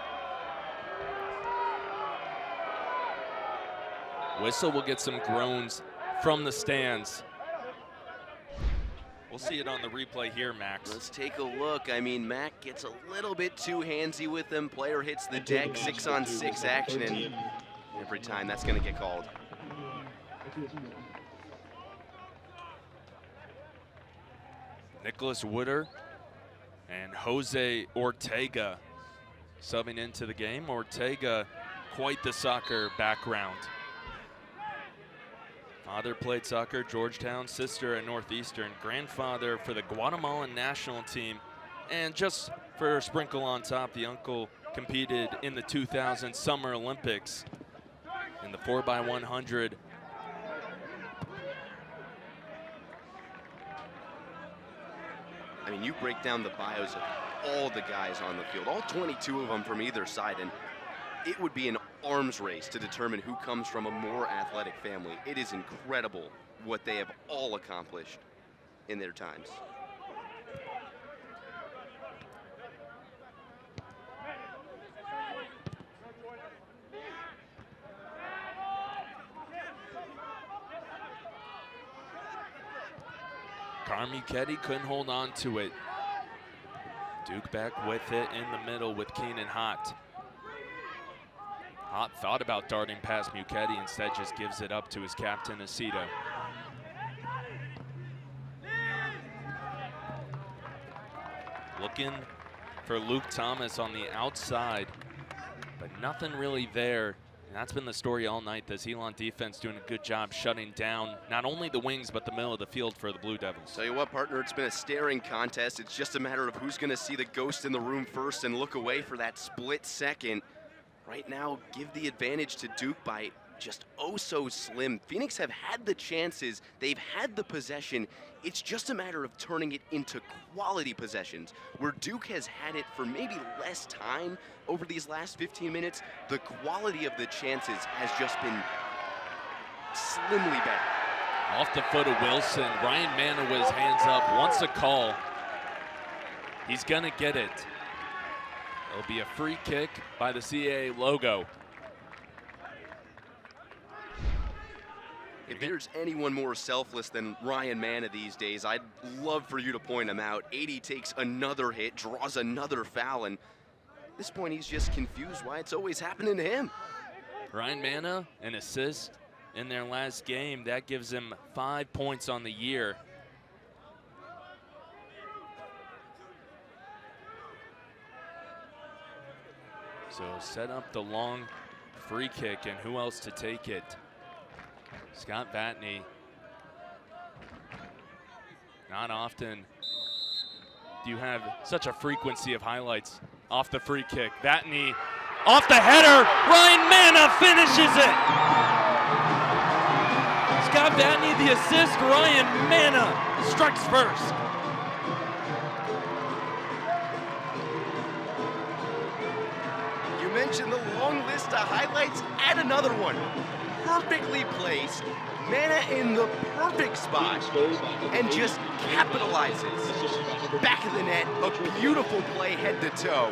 Speaker 1: Whistle will get some groans from the stands. We'll see it on the replay here, Max.
Speaker 2: Let's take a look. I mean, Mac gets a little bit too handsy with him. Player hits the deck, 6-on-6 action, and every time that's going to get called.
Speaker 1: Nicholas Wooder and Jose Ortega subbing into the game. Ortega, quite the soccer background. Father played soccer at Georgetown, sister at Northeastern, grandfather for the Guatemalan national team, and just for a sprinkle on top, the uncle competed in the 2000 Summer Olympics in the 4x100.
Speaker 2: I mean, you break down the bios of all the guys on the field, all 22 of them from either side, and it would be an arms race to determine who comes from a more athletic family. It is incredible what they have all accomplished in their times.
Speaker 1: Carmuchetti couldn't hold on to it. Duke back with it in the middle with Keenan Hott. Hott thought about darting past Muchetti, instead just gives it up to his captain, Aceto. Looking for Luke Thomas on the outside, but nothing really there. And that's been the story all night. This Elon defense doing a good job shutting down not only the wings, but the middle of the field for the Blue Devils.
Speaker 2: Tell you what, partner, it's been a staring contest. It's just a matter of who's going to see the ghost in the room first and look away for that split second. Right now, give the advantage to Duke by just oh so slim. Phoenix have had the chances, they've had the possession. It's just a matter of turning it into quality possessions. Where Duke has had it for maybe less time over these last 15 minutes, the quality of the chances has just been slimly better.
Speaker 1: Off the foot of Wilson, Ryan Mana with his hands up, wants a call. He's gonna get it. It'll be a free kick by the CAA logo.
Speaker 2: If there's anyone more selfless than Ryan Manna these days, I'd love for you to point him out. 80 takes another hit, draws another foul, and at this point he's just confused why it's always happening to him.
Speaker 1: Ryan Manna, an assist in their last game. That gives him 5 points on the year. So set up the long free kick, and who else to take it? Scott Vatney. Not often do you have such a frequency of highlights off the free kick. Vatney off the header. Ryan Manna finishes it. Scott Vatney the assist. Ryan Manna strikes first.
Speaker 2: You mentioned the long list of highlights. Add another one. Perfectly placed, Manna in the perfect spot, and just capitalizes. Back of the net, a beautiful play head to toe.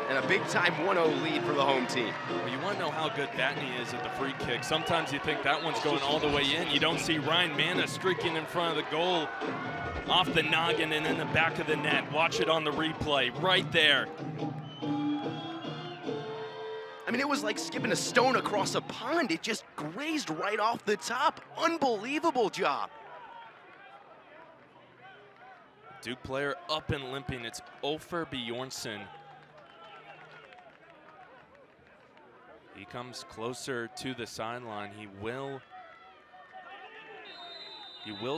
Speaker 2: And a big-time 1-0 lead for the home team.
Speaker 1: Well, you want to know how good Vatney is at the free kick. Sometimes you think that one's going all the way in. You don't see Ryan Manna streaking in front of the goal, off the noggin and in the back of the net. Watch it on the replay, right there.
Speaker 2: I mean, it was like skipping a stone across a pond. It just grazed right off the top. Unbelievable job.
Speaker 1: Duke player up and limping. It's Ulfur Bjornsson. He comes closer to the sideline. He will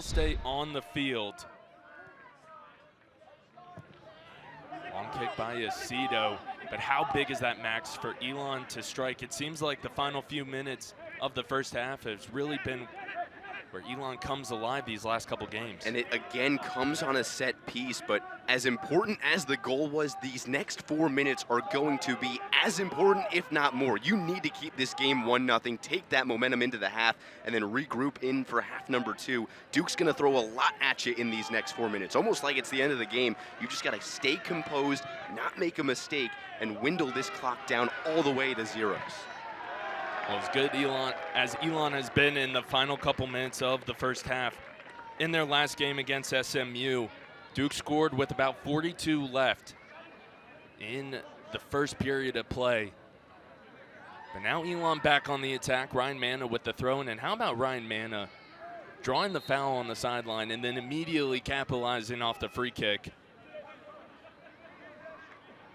Speaker 1: stay on the field. Long kick by Aceto. But how big is that max for Elon to strike? It seems like the final few minutes of the first half has really been where Elon comes alive these last couple games.
Speaker 2: And it again comes on a set piece, but as important as the goal was, these next 4 minutes are going to be as important, if not more. You need to keep this game 1-0, take that momentum into the half, and then regroup in for half number 2. Duke's gonna throw a lot at you in these next 4 minutes, almost like it's the end of the game. You just gotta stay composed, not make a mistake, and dwindle this clock down all the way to zeros.
Speaker 1: Well, as good as Elon has been in the final couple minutes of the first half, in their last game against SMU, Duke scored with about 42 left in the first period of play. But now Elon back on the attack. Ryan Manna with the throw-in. And how about Ryan Manna drawing the foul on the sideline and then immediately capitalizing off the free kick?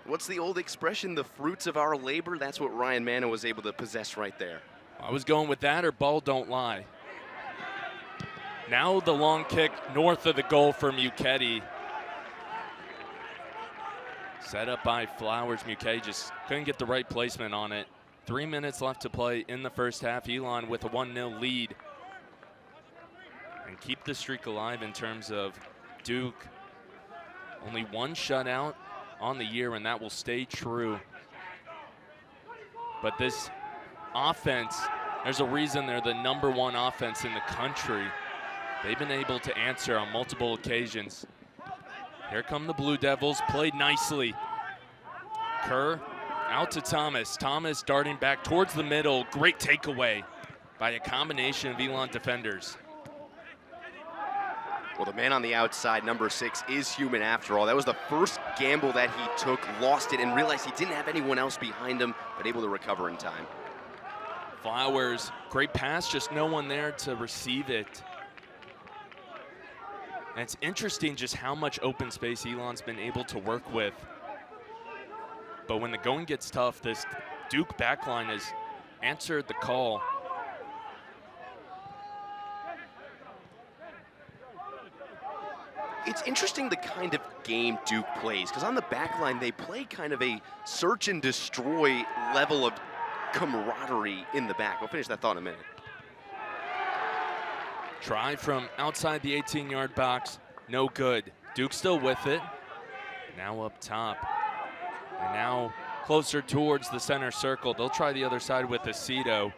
Speaker 2: What's the old expression, the fruits of our labor? That's what Ryan Manna was able to possess right there.
Speaker 1: I was going with that or ball don't lie. Now the long kick north of the goal from Muketti. Set up by Flowers. Muketti just couldn't get the right placement on it. 3 minutes left to play in the first half. Elon with a 1-0 lead. And keep the streak alive in terms of Duke. Only one shutout on the year, and that will stay true. But this offense, there's a reason they're the #1 offense in the country. They've been able to answer on multiple occasions. Here come the Blue Devils, played nicely. Kerr out to Thomas. Thomas darting back towards the middle. Great takeaway by a combination of Elon defenders.
Speaker 2: Well, the man on the outside, number 6, is human after all. That was the first gamble that he took, lost it, and realized he didn't have anyone else behind him, but able to recover in time.
Speaker 1: Flowers, great pass, just no one there to receive it. And it's interesting just how much open space Elon's been able to work with. But when the going gets tough, this Duke backline has answered the call.
Speaker 2: It's interesting the kind of game Duke plays, because on the back line, they play kind of a search and destroy level of camaraderie in the back. We'll finish that thought in a minute.
Speaker 1: Try from outside the 18-yard box, no good. Duke still with it. Now up top. And now closer towards the center circle. They'll try the other side with Aceto.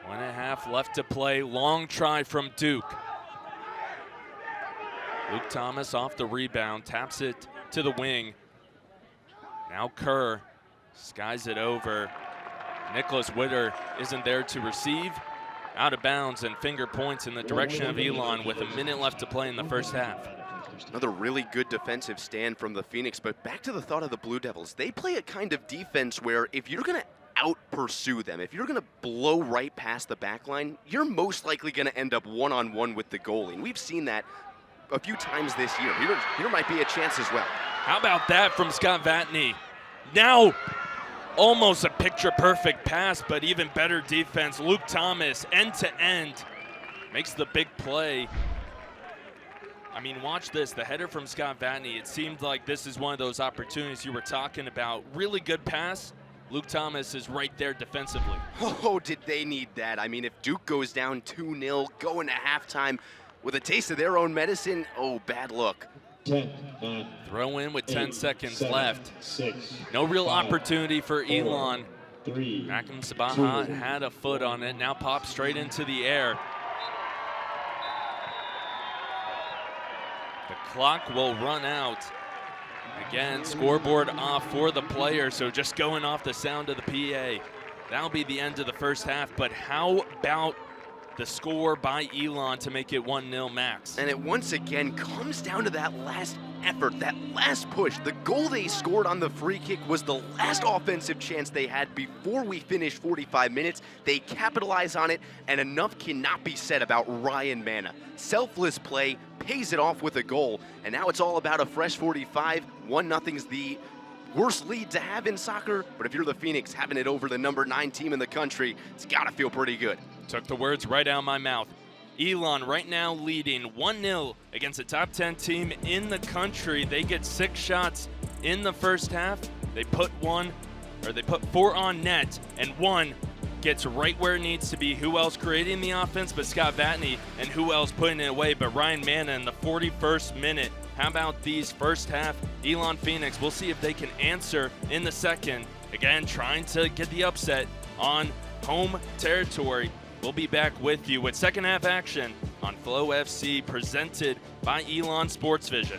Speaker 1: One and a half left to play. Long try from Duke. Luke Thomas off the rebound, taps it to the wing. Now Kerr Skies it over. Nicholas Witter isn't there to receive. Out of bounds and finger points in the direction of Elon with a minute left to play in the first half.
Speaker 2: Another really good defensive stand from the Phoenix, but back to the thought of the Blue Devils. They play a kind of defense where if you're going to out-pursue them, if you're going to blow right past the back line, you're most likely going to end up one-on-one with the goalie. And we've seen that a few times this year. Here might be a chance as well.
Speaker 1: How about that from Scott Vatney? Now, almost a picture-perfect pass, but even better defense. Luke Thomas, end-to-end, makes the big play. I mean, watch this, the header from Scott Vatney. It seemed like this is one of those opportunities you were talking about. Really good pass. Luke Thomas is right there defensively.
Speaker 2: Oh, did they need that? I mean, if Duke goes down 2-0, going to halftime with a taste of their own medicine, oh, bad luck.
Speaker 3: 10, 9,
Speaker 1: Throw in with
Speaker 3: 8,
Speaker 1: 10 seconds
Speaker 3: 7,
Speaker 1: left.
Speaker 3: 6,
Speaker 1: No real
Speaker 3: 5,
Speaker 1: opportunity for
Speaker 3: 4,
Speaker 1: Elon.
Speaker 3: 3,
Speaker 1: Rakim Sabaha
Speaker 3: 2,
Speaker 1: had a foot on it, now pops straight into the air. The clock will run out. Again, scoreboard off for the player, so just going off the sound of the PA. That'll be the end of the first half, but how about the score by Elon to make it 1-0 Max?
Speaker 2: And it once again comes down to that last effort, that last push. The goal they scored on the free kick was the last offensive chance they had before we finished 45 minutes. They capitalize on it, and enough cannot be said about Ryan Manna. Selfless play, pays it off with a goal, and now it's all about a fresh 45. 1-0's the worst lead to have in soccer, but if you're the Phoenix having it over the number 9 team in the country, it's gotta feel pretty good.
Speaker 1: Took the words right out of my mouth. Elon right now leading 1-0 against a top 10 team in the country. They get 6 shots in the first half. They put 4 on net, and 1 gets right where it needs to be. Who else creating the offense but Scott Vatney, and who else putting it away but Ryan Manna in the 41st minute. How about these first half Elon Phoenix? We'll see if they can answer in the second. Again, trying to get the upset on home territory. We'll be back with you with second half action on FloFC presented by Elon Sports Vision.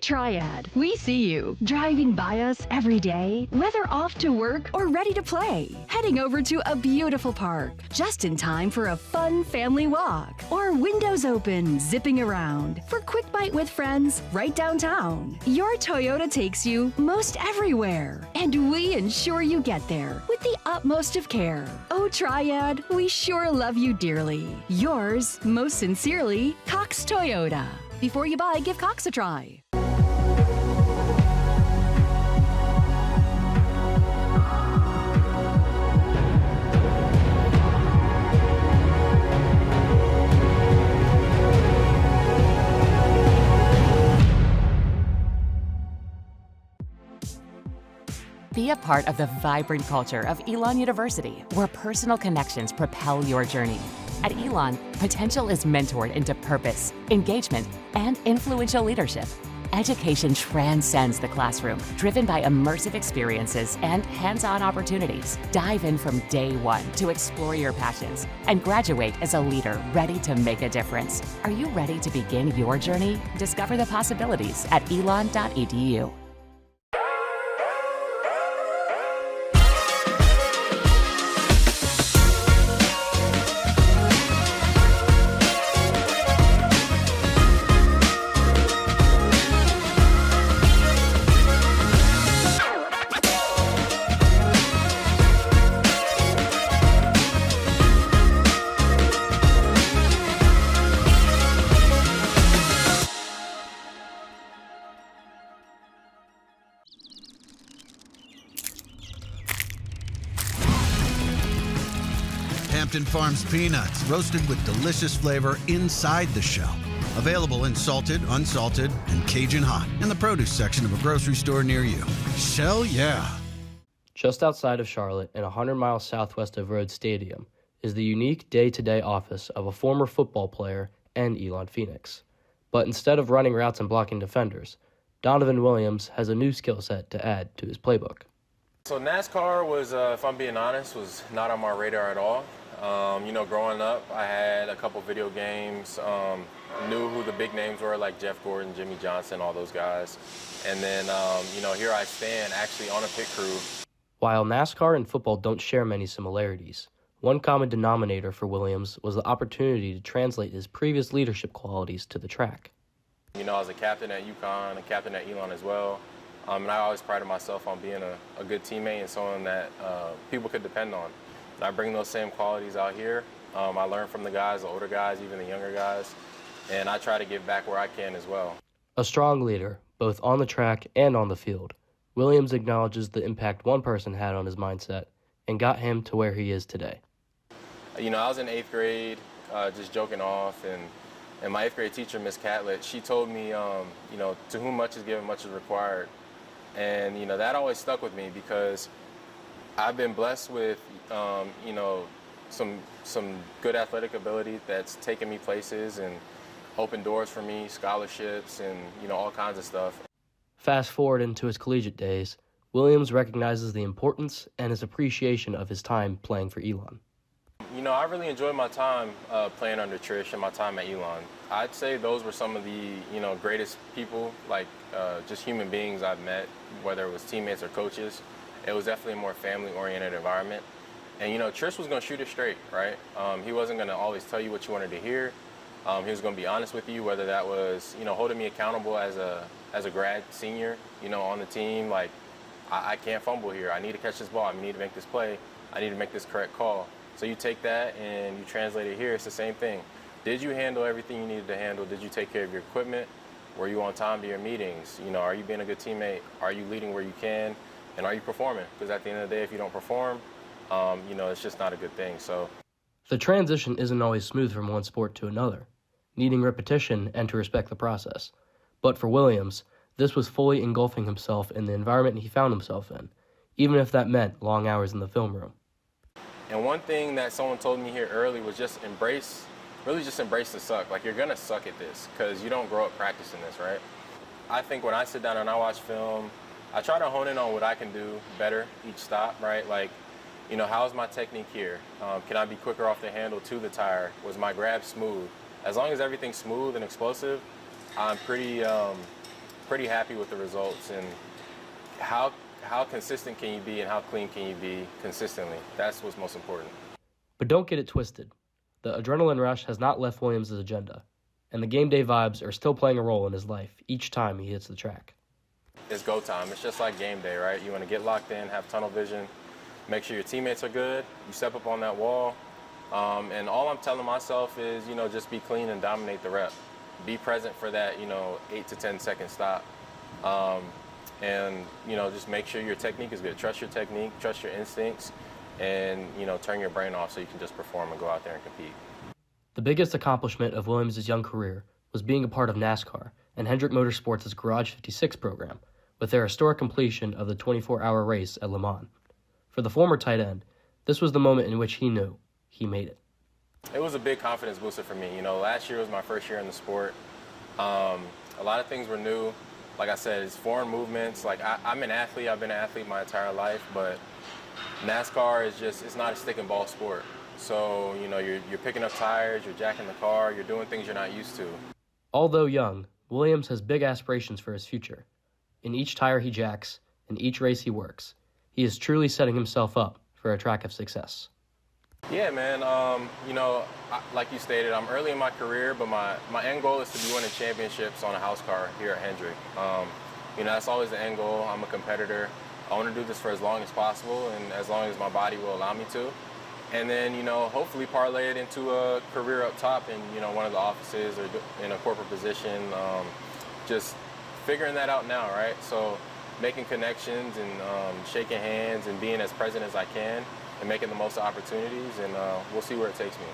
Speaker 4: Triad. We see you driving by us every day, whether off to work or ready to play, heading over to a beautiful park, just in time for a fun family walk, or windows open, zipping around for quick bite with friends right downtown. Your Toyota takes you most everywhere, and we ensure you get there with the utmost of care. Oh, Triad, we sure love you dearly. Yours, most sincerely, Cox Toyota. Before you buy, give Cox a try.
Speaker 5: Be a part of the vibrant culture of Elon University, where personal connections propel your journey. At Elon, potential is mentored into purpose, engagement, and influential leadership. Education transcends the classroom, driven by immersive experiences and hands-on opportunities. Dive in from day one to explore your passions and graduate as a leader ready to make a difference. Are you ready to begin your journey? Discover the possibilities at elon.edu.
Speaker 6: Hampton Farms peanuts, roasted with delicious flavor inside the shell. Available in salted, unsalted, and Cajun hot in the produce section of a grocery store near you. Shell yeah.
Speaker 7: Just outside of Charlotte and 100 miles southwest of Rhodes Stadium is the unique day-to-day office of a former football player and Elon Phoenix. But instead of running routes and blocking defenders, Donovan Williams has a new skill set to add to his playbook.
Speaker 8: So NASCAR was, if I'm being honest, was not on my radar at all. Growing up, I had a couple video games, knew who the big names were, like Jeff Gordon, Jimmy Johnson, all those guys. And then, here I stand actually on a pit crew.
Speaker 7: While NASCAR and football don't share many similarities, one common denominator for Williams was the opportunity to translate his previous leadership qualities to the track.
Speaker 8: I was a captain at UConn, a captain at Elon as well. And I always prided myself on being a good teammate and someone that people could depend on. And I bring those same qualities out here. I learn from the guys, the older guys, even the younger guys, and I try to give back where I can as well.
Speaker 7: A strong leader, both on the track and on the field, Williams acknowledges the impact one person had on his mindset and got him to where he is today.
Speaker 8: I was in 8th grade, just joking off, and my 8th grade teacher, Miss Catlett, she told me, to whom much is given, much is required. And, that always stuck with me because I've been blessed with, some good athletic ability that's taken me places and opened doors for me, scholarships and, all kinds of stuff.
Speaker 7: Fast forward into his collegiate days, Williams recognizes the importance and his appreciation of his time playing for Elon.
Speaker 8: I really enjoyed my time playing under Trish and my time at Elon. I'd say those were some of the, greatest people, like just human beings I've met, whether it was teammates or coaches. It was definitely a more family-oriented environment. And, Trish was going to shoot it straight, right? He wasn't going to always tell you what you wanted to hear. He was going to be honest with you, whether that was, holding me accountable as a grad senior, on the team. Like, I can't fumble here. I need to catch this ball. I need to make this play. I need to make this correct call. So you take that and you translate it here. It's the same thing. Did you handle everything you needed to handle? Did you take care of your equipment? Were you on time to your meetings? Are you being a good teammate? Are you leading where you can? And are you performing? Because at the end of the day, if you don't perform, it's just not a good thing. So
Speaker 7: the transition isn't always smooth from one sport to another, needing repetition and to respect the process. But for Williams, this was fully engulfing himself in the environment he found himself in, even if that meant long hours in the film room.
Speaker 8: And one thing that someone told me here early was just embrace the suck. Like, you're going to suck at this because you don't grow up practicing this, right? I think when I sit down and I watch film, I try to hone in on what I can do better each stop, right? Like, how's my technique here? Can I be quicker off the handle to the tire? Was my grab smooth? As long as everything's smooth and explosive, I'm pretty pretty happy with the results. And how consistent can you be and how clean can you be consistently? That's what's most important.
Speaker 7: But don't get it twisted. The adrenaline rush has not left Williams' agenda, and the game day vibes are still playing a role in his life each time he hits the track.
Speaker 8: It's go time. It's just like game day, right? You want to get locked in, have tunnel vision, make sure your teammates are good, you step up on that wall, and all I'm telling myself is, just be clean and dominate the rep. Be present for that, 8 to 10 second stop. And just make sure your technique is good. Trust your technique, trust your instincts, and, turn your brain off so you can just perform and go out there and compete.
Speaker 7: The biggest accomplishment of Williams' young career was being a part of NASCAR and Hendrick Motorsports' Garage 56 program, with their historic completion of the 24-hour race at Le Mans. For the former tight end, this was the moment in which he knew he made it.
Speaker 8: It was a big confidence booster for me. Last year was my first year in the sport. A lot of things were new. Like I said, it's foreign movements. Like I'm an athlete. I've been an athlete my entire life, but NASCAR is it's not a stick and ball sport. So, you're picking up tires, you're jacking the car, you're doing things you're not used to.
Speaker 7: Although young, Williams has big aspirations for his future. In each tire he jacks, in each race he works, he is truly setting himself up for a track of success.
Speaker 8: Yeah, man. Like you stated, I'm early in my career, but my end goal is to be winning championships on a house car here at Hendrick. That's always the end goal. I'm a competitor. I want to do this for as long as possible and as long as my body will allow me to. And then, hopefully parlay it into a career up top in, one of the offices or in a corporate position. Just figuring that out now, right? So making connections and shaking hands and being as present as I can and making the most of opportunities, and we'll see where it takes me.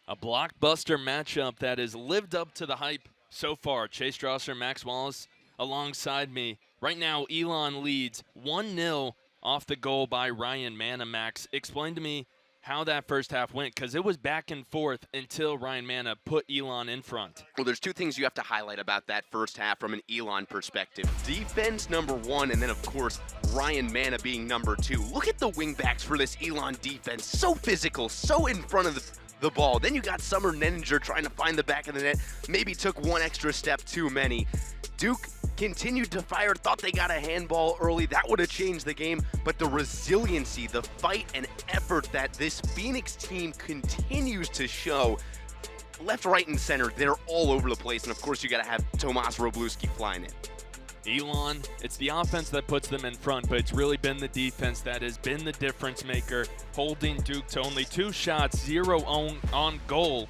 Speaker 1: A blockbuster matchup that has lived up to the hype so far. Chase Strasser, Max Wallace alongside me. Right now, Elon leads 1-0 off the goal by Ryan Manna. Max, explain to me how that first half went, because it was back and forth until Ryan Manna put Elon in front.
Speaker 2: Well, there's two things you have to highlight about that first half from an Elon perspective. Defense, number one, and then, of course, Ryan Manna being number two. Look at the wingbacks for this Elon defense. So physical, so in front of the ball. Then you got Summer Nenninger trying to find the back of the net. Maybe took one extra step too many. Duke continued to fire, thought they got a handball early. That would have changed the game. But the resiliency, the fight and effort that this Phoenix team continues to show, left, right, and center, they're all over the place. And of course, you got to have Tomas Wroblewski flying in.
Speaker 1: Elon, it's the offense that puts them in front, but it's really been the defense that has been the difference maker, holding Duke to only 2 shots, 0 on goal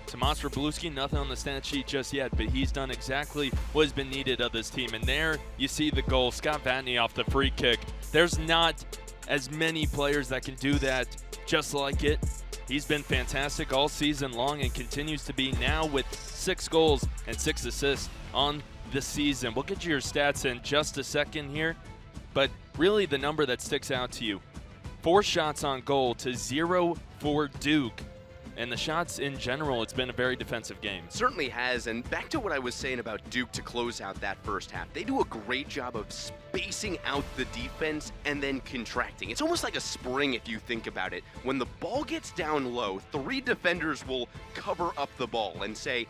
Speaker 1: Tomas Wroblewski, nothing on the stat sheet just yet, but he's done exactly what has been needed of this team. And there you see the goal, Scott Vatney off the free kick. There's not as many players that can do that just like it. He's been fantastic all season long and continues to be now with 6 goals and 6 assists on the season. We'll get you your stats in just a second here, but really the number that sticks out to you, 4 shots on goal to 0 for Duke. And the shots in general, it's been a very defensive game.
Speaker 2: Certainly has, and back to what I was saying about Duke to close out that first half. They do a great job of spacing out the defense and then contracting. It's almost like a spring if you think about it. When the ball gets down low, 3 defenders will cover up the ball and say,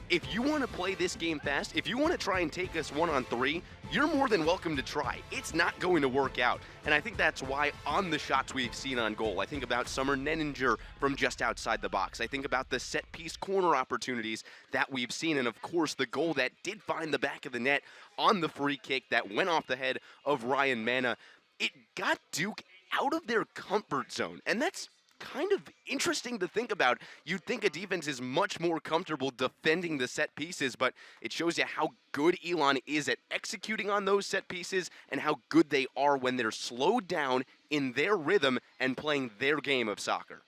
Speaker 2: if you want to play this game fast, if you want to try and take us 1-on-3, you're more than welcome to try. It's not going to work out. And I think that's why on the shots we've seen on goal, I think about Summer Nenninger from just outside the box. I think about the set-piece corner opportunities that we've seen. And, of course, the goal that did find the back of the net on the free kick that went off the head of Ryan Manna. It got Duke out of their comfort zone. And that's kind of interesting to think about. You'd think a defense is much more comfortable defending the set pieces, but it shows you how good Elon is at executing on those set pieces and how good they are when they're slowed down in their rhythm and playing their game of soccer.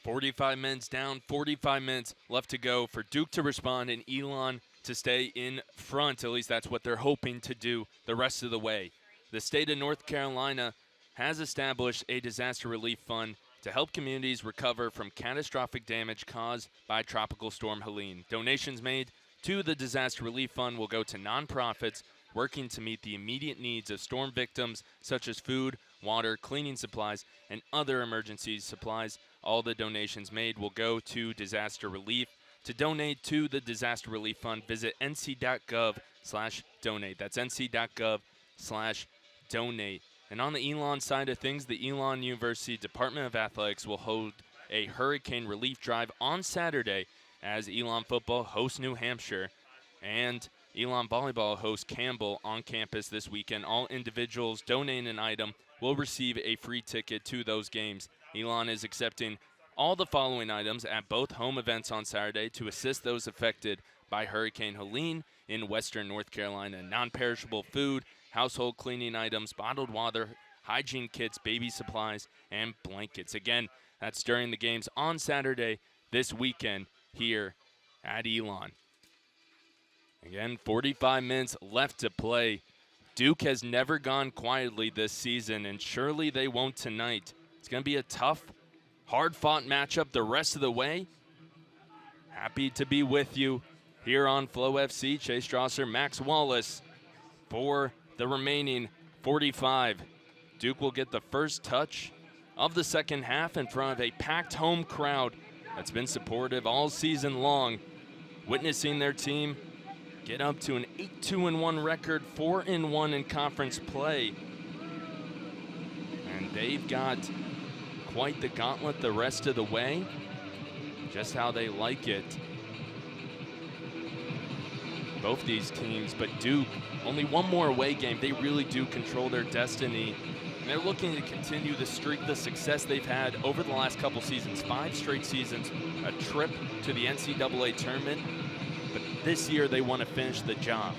Speaker 1: 45 minutes down, 45 minutes left to go for Duke to respond and Elon to stay in front. At least that's what they're hoping to do the rest of the way. The state of North Carolina has established a disaster relief fund to help communities recover from catastrophic damage caused by Tropical Storm Helene. Donations made to the Disaster Relief Fund will go to nonprofits working to meet the immediate needs of storm victims, such as food, water, cleaning supplies, and other emergency supplies. All the donations made will go to disaster relief. To donate to the Disaster Relief Fund, visit nc.gov/donate. That's nc.gov/donate. And on the Elon side of things, the Elon University Department of Athletics will hold a hurricane relief drive on Saturday as Elon football hosts New Hampshire and Elon volleyball hosts Campbell on campus this weekend. All individuals donating an item will receive a free ticket to those games. Elon is accepting all the following items at both home events on Saturday to assist those affected by Hurricane Helene in western North Carolina. Non-perishable food, household cleaning items, bottled water, hygiene kits, baby supplies, and blankets. Again, that's during the games on Saturday this weekend here at Elon. Again, 45 minutes left to play. Duke has never gone quietly this season, and surely they won't tonight. It's going to be a tough, hard-fought matchup the rest of the way. Happy to be with you here on FloFC. Chase Strasser, Max Wallace for the remaining 45. Duke will get the first touch of the second half in front of a packed home crowd that's been supportive all season long, witnessing their team get up to an 8-2-1 record, 4-1 in conference play. And they've got quite the gauntlet the rest of the way, just how they like it. Both these teams, but Duke, only one more away game. They really do control their destiny. And they're looking to continue the streak, the success they've had over the last couple seasons. 5 straight seasons, a trip to the NCAA tournament. But this year they want to finish the job.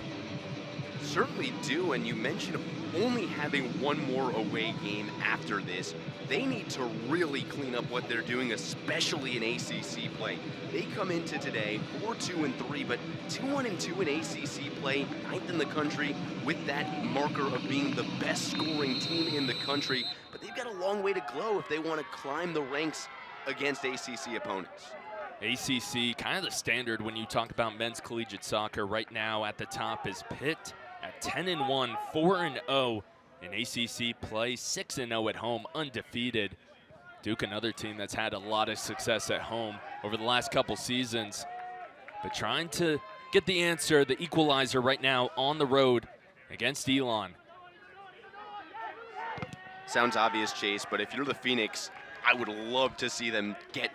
Speaker 2: Certainly do, and you mentioned only having one more away game after this. They need to really clean up what they're doing, especially in ACC play. They come into today 4-2-3, but 2-1-2 in ACC play, 9th in the country, with that marker of being the best scoring team in the country. But they've got a long way to go if they want to climb the ranks against ACC opponents.
Speaker 1: ACC, kind of the standard when you talk about men's collegiate soccer. Right now at the top is Pitt at 10-1, 4-0 in ACC play, 6-0 at home, undefeated. Duke, another team that's had a lot of success at home over the last couple seasons, but trying to get the answer, the equalizer right now on the road against Elon.
Speaker 2: Sounds obvious, Chase, but if you're the Phoenix, I would love to see them get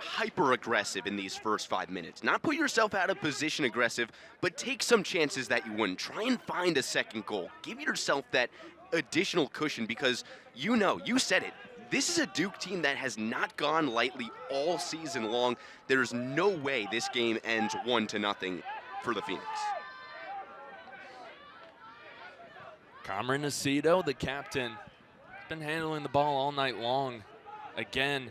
Speaker 2: hyper-aggressive in these first 5 minutes. Not put yourself out of position aggressive, but take some chances that you wouldn't. Try and find a second goal. Give yourself that additional cushion because you know, you said it, This is a Duke team that has not gone lightly all season long. There's no way this game ends 1-0 for the Phoenix.
Speaker 1: Cameron Aceto, the captain, been handling the ball all night long. Again,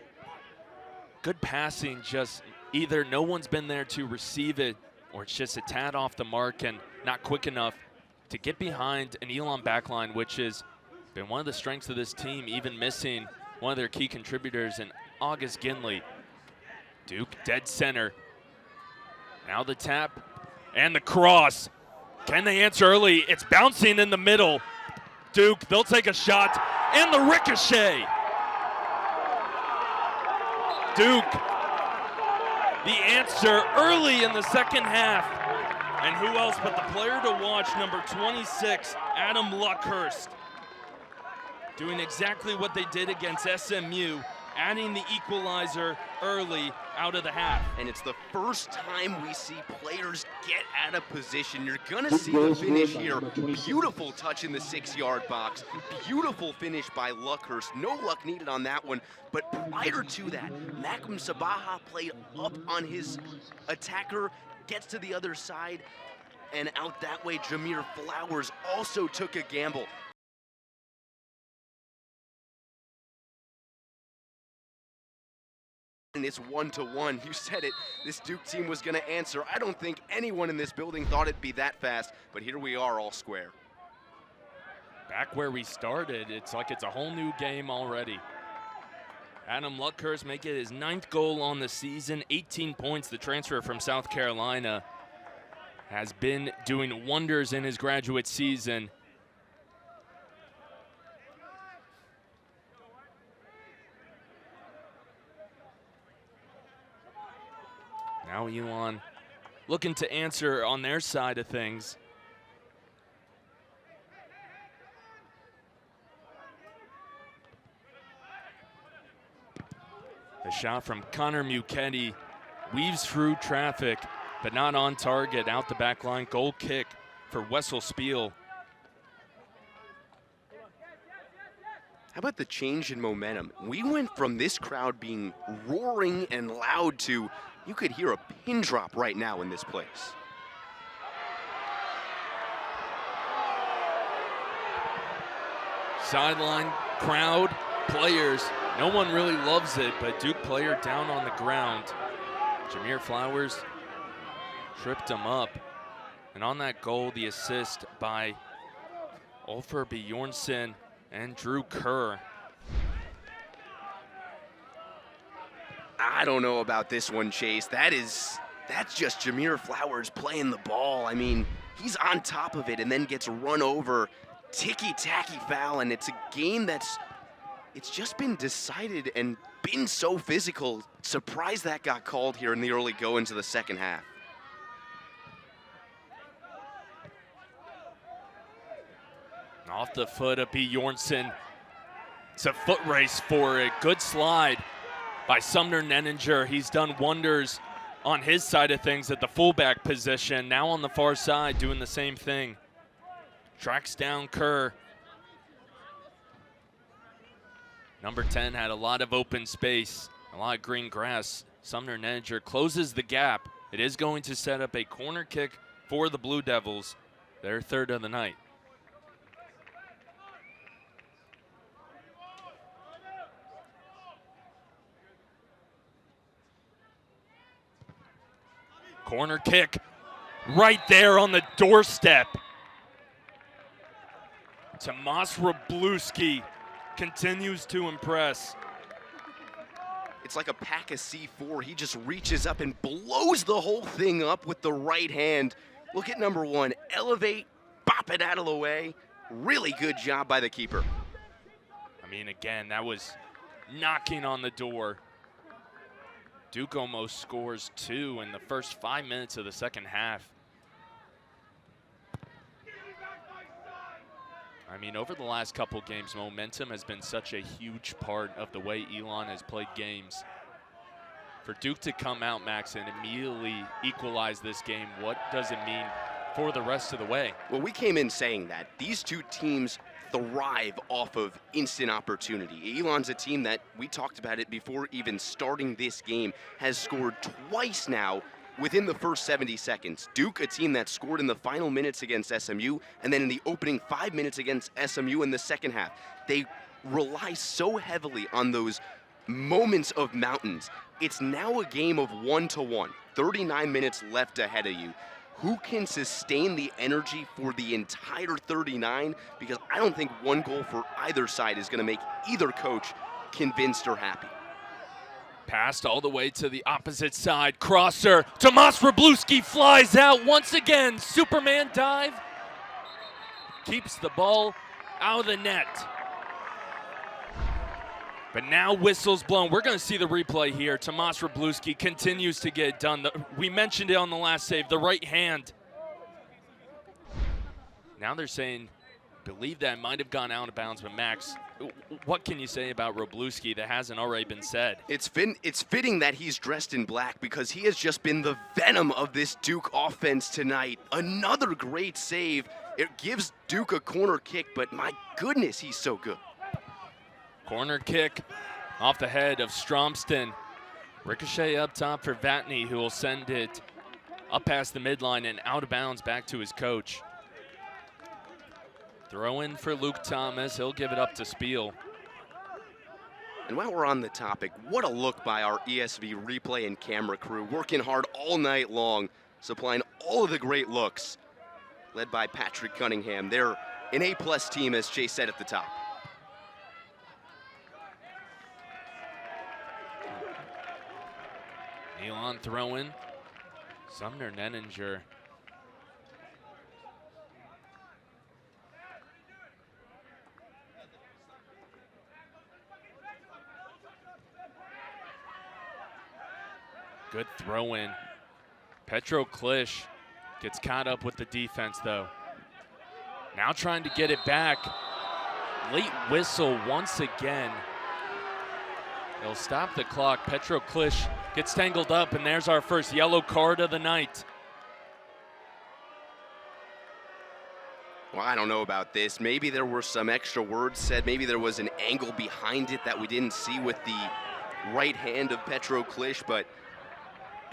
Speaker 1: good passing, just either no one's been there to receive it or it's just a tad off the mark and not quick enough to get behind an Elon backline, which has been one of the strengths of this team, even missing one of their key contributors in August Ginley. Duke dead center. Now the tap and the cross. Can they answer early? It's bouncing in the middle. Duke, they'll take a shot, and the ricochet. Duke, the answer early in the second half. And who else but the player to watch, number 26, Adam Luckhurst, doing exactly what they did against SMU, adding the equalizer early out of the half.
Speaker 2: And it's the first time we see players get out of position. You're gonna see the finish here. Beautiful touch in the 6-yard box. Beautiful finish by Luckhurst. No luck needed on that one. But prior to that, Malcolm Sabaha played up on his attacker, gets to the other side, and out that way, Jameer Flowers also took a gamble. And it's 1-1. You said it, this Duke team was gonna answer. I don't think anyone in this building thought it'd be that fast, but here we are all square.
Speaker 1: Back where we started, it's like it's a whole new game already. Adam Luckhurst making his 9th goal on the season, 18 points. The transfer from South Carolina has been doing wonders in his graduate season. Now Elon looking to answer on their side of things. The shot from Connor Muchetti weaves through traffic, but not on target, out the back line. Goal kick for Wessel Spiel.
Speaker 2: How about the change in momentum? We went from this crowd being roaring and loud to, you could hear a pin drop right now in this place.
Speaker 1: Sideline, crowd, players. No one really loves it, but Duke player down on the ground. Jameer Flowers tripped him up. And on that goal, the assist by Ulfer Bjornsson and Drew Kerr.
Speaker 2: I don't know about this one, Chase. That's just Jameer Flowers playing the ball. I mean, he's on top of it and then gets run over. Ticky-tacky foul, and it's a game it's just been decided and been so physical. Surprised that got called here in the early goings of the second half.
Speaker 1: Off the foot of Bjornsson. It's a foot race for it. Good slide by Sumner Nenninger. He's done wonders on his side of things at the fullback position. Now on the far side doing the same thing. Tracks down Kerr. Number 10 had a lot of open space, a lot of green grass. Sumner Nenninger closes the gap. It is going to set up a corner kick for the Blue Devils, their 3rd of the night. Corner kick right there on the doorstep. Tomas Wroblewski continues to impress.
Speaker 2: It's like a pack of C4. He just reaches up and blows the whole thing up with the right hand. Look at number 1. Elevate, bop it out of the way. Really good job by the keeper.
Speaker 1: I mean, again, that was knocking on the door. Duke almost scores 2 in the first 5 minutes of the second half. I mean, over the last couple games, momentum has been such a huge part of the way Elon has played games. For Duke to come out, Max, and immediately equalize this game, what does it mean for the rest of the way.
Speaker 2: Well, we came in saying that these two teams thrive off of instant opportunity. Elon's a team that, we talked about it before even starting this game, has scored twice now within the first 70 seconds. Duke, a team that scored in the final minutes against SMU, and then in the opening 5 minutes against SMU in the second half. They rely so heavily on those moments of mountains. It's now a game of 1-1, 39 minutes left ahead of you. Who can sustain the energy for the entire 39? Because I don't think one goal for either side is going to make either coach convinced or happy.
Speaker 1: Passed all the way to the opposite side. Crosser. Tomas Wroblewski flies out once again. Superman dive. Keeps the ball out of the net. But now whistle's blown. We're going to see the replay here. Tomas Wroblewski continues to get it done. We mentioned it on the last save, the right hand. Now they're saying, believe that might have gone out of bounds, but Max, what can you say about Wroblewski that hasn't already been said?
Speaker 2: It's fitting that he's dressed in black because he has just been the venom of this Duke offense tonight. Another great save. It gives Duke a corner kick, but my goodness, he's so good.
Speaker 1: Corner kick off the head of Stromston. Ricochet up top for Vatney, who will send it up past the midline and out of bounds back to his coach. Throw in for Luke Thomas. He'll give it up to Spiel.
Speaker 2: And while we're on the topic, what a look by our ESV replay and camera crew, working hard all night long, supplying all of the great looks, led by Patrick Cunningham. They're an A+ team, as Chase said at the top.
Speaker 1: Elon throwing. Sumner Nenninger. Good throw in. Petro Klish gets caught up with the defense though. Now trying to get it back. Late whistle once again. They'll stop the clock. Petro Klish gets tangled up, and there's our first yellow card of the night.
Speaker 2: Well, I don't know about this. Maybe there were some extra words said. Maybe there was an angle behind it that we didn't see with the right hand of Petro Klish. But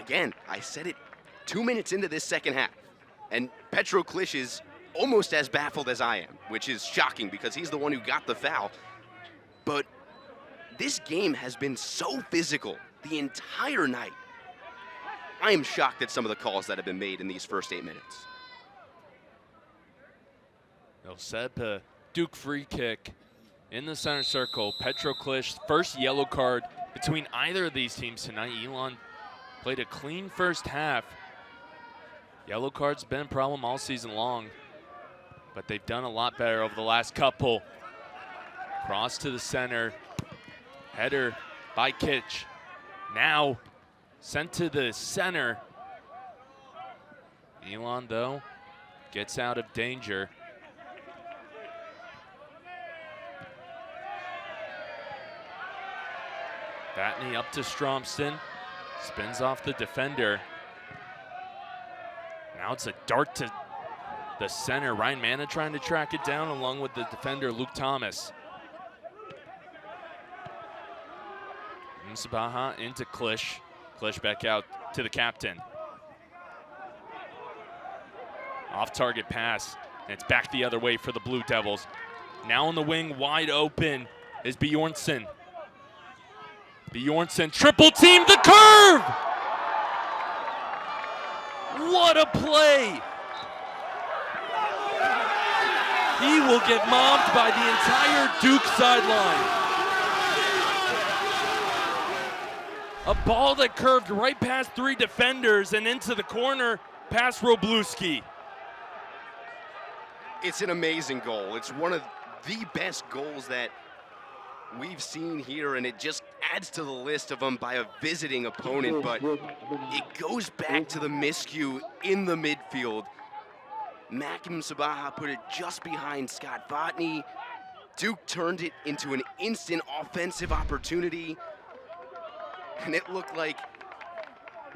Speaker 2: again, I said it 2 minutes into this second half, and Petro Klish is almost as baffled as I am, which is shocking because he's the one who got the foul. But this game has been so physical the entire night. I am shocked at some of the calls that have been made in these first 8 minutes.
Speaker 1: They'll set a Duke free kick in the center circle. Petro Klish, first yellow card between either of these teams tonight. Elon played a clean first half. Yellow card's been a problem all season long, but they've done a lot better over the last couple. Cross to the center. Header by Kitch. Now sent to the center. Elon, though, gets out of danger. Vatney up to Stromston. Spins off the defender. Now it's a dart to the center. Ryan Manna trying to track it down along with the defender, Luke Thomas. Sabaha into Klish. Klish back out to the captain. Off-target pass. And it's back the other way for the Blue Devils. Now on the wing, wide open, is Bjornsson. Bjornsson, triple team the curve! What a play! He will get mobbed by the entire Duke sideline. A ball that curved right past 3 defenders and into the corner past Wroblewski.
Speaker 2: It's an amazing goal. It's one of the best goals that we've seen here, and it just adds to the list of them by a visiting opponent, but it goes back to the miscue in the midfield. Makim Sabaha put it just behind Scott Vatney. Duke turned it into an instant offensive opportunity. And it looked like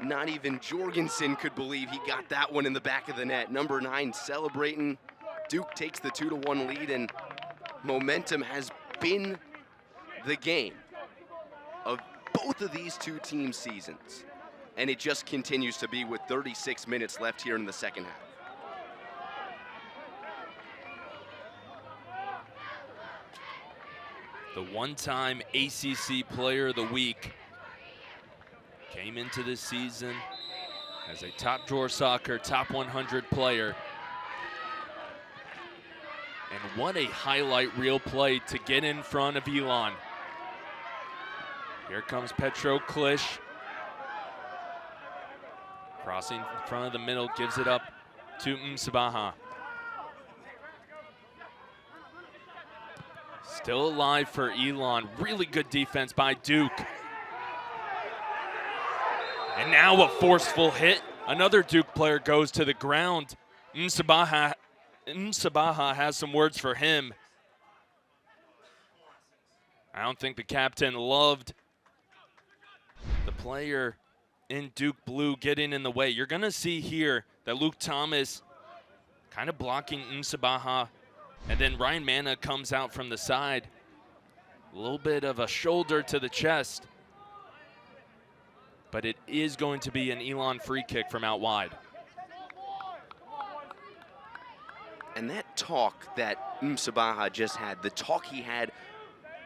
Speaker 2: Not even Jorgensen could believe he got that one in the back of the net. Number 9 celebrating. Duke takes the 2-1 lead, and momentum has been the game of both of these two teams' seasons. And it just continues to be with 36 minutes left here in the second half.
Speaker 1: The one-time ACC Player of the Week came into this season as a top drawer soccer, top 100 player. And what a highlight reel play to get in front of Elon. Here comes Petro Klish. Crossing in front of the middle, gives it up to Msabaha. Still alive for Elon. Really good defense by Duke. And now a forceful hit. Another Duke player goes to the ground. Msabaha has some words for him. I don't think the captain loved the player in Duke blue getting in the way. You're going to see here that Luke Thomas kind of blocking Msabaha, and then Ryan Manna comes out from the side. A little bit of a shoulder to the chest. But it is going to be an Elon free kick from out wide.
Speaker 2: And that talk that Msabaha just had, the talk he had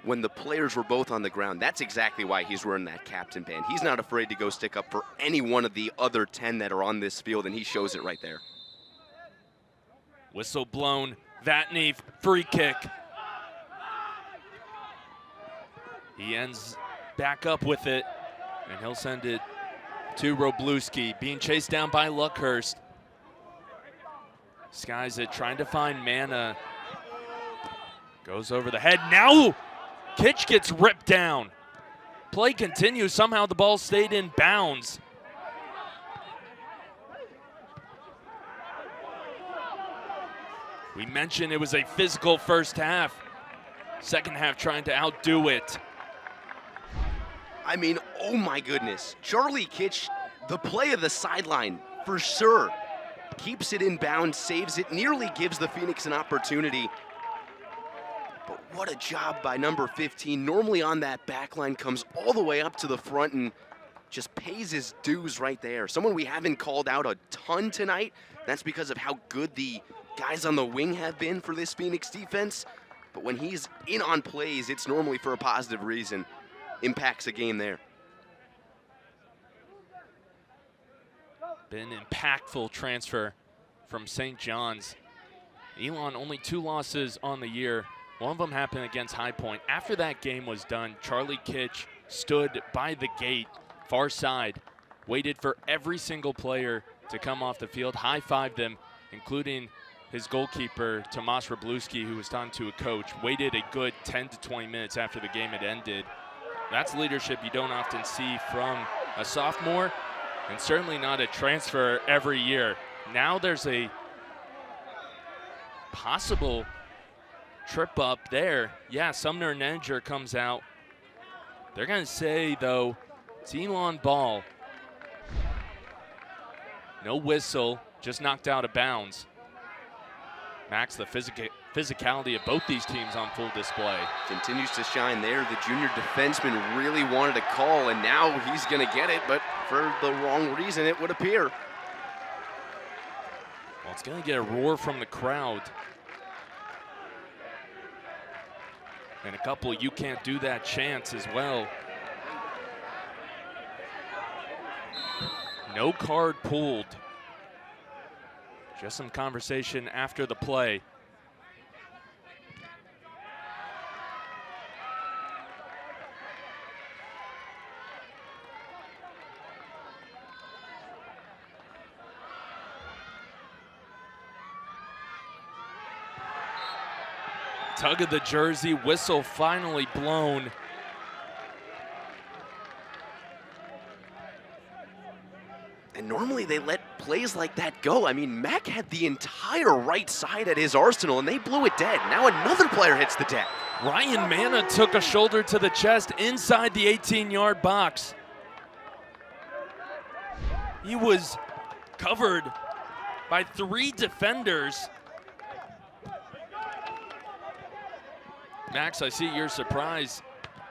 Speaker 2: when the players were both on the ground, that's exactly why he's wearing that captain band. He's not afraid to go stick up for any one of the other 10 that are on this field, and he shows it right there.
Speaker 1: Whistle blown. Vatney, free kick. He ends back up with it, and he'll send it to Robluski, being chased down by Luckhurst. Skies it, trying to find Manna. Goes over the head. Now Kitch gets ripped down. Play continues. Somehow the ball stayed in bounds. We mentioned it was a physical first half. Second half trying to outdo it.
Speaker 2: I mean, oh my goodness. Charlie Kitch, the play of the sideline, for sure. Keeps it in bounds, saves it, nearly gives the Phoenix an opportunity. But what a job by number 15. Normally on that back line, comes all the way up to the front and just pays his dues right there. Someone we haven't called out a ton tonight. That's because of how good the guys on the wing have been for this Phoenix defense. But when he's in on plays, it's normally for a positive reason. Impacts a game there.
Speaker 1: Been impactful transfer from St. John's. Elon only 2 losses on the year. One of them happened against High Point. After that game was done, Charlie Kitch stood by the gate, far side, waited for every single player to come off the field, high-fived them, including his goalkeeper, Tomas Robluski, who was talking to a coach, waited a good 10 to 20 minutes after the game had ended. That's leadership you don't often see from a sophomore, and certainly not a transfer every year. Now there's a possible trip up there. Yeah, Sumner Neninger comes out. They're going to say, though, it's Elon ball. No whistle, just knocked out of bounds. Max, the physicality of both these teams on full display.
Speaker 2: Continues to shine there. The junior defenseman really wanted a call, and now he's going to get it, but for the wrong reason, it would appear.
Speaker 1: Well, it's going to get a roar from the crowd. And a couple "you can't do that" chants as well. No card pulled. Just some conversation after the play. Tug of the jersey, whistle finally blown.
Speaker 2: And normally they let plays like that go. I mean, Mac had the entire right side at his arsenal, and they blew it dead. Now another player hits the deck.
Speaker 1: Ryan Manna took a shoulder to the chest inside the 18-yard box. He was covered by 3 defenders. Max, I see you're surprised.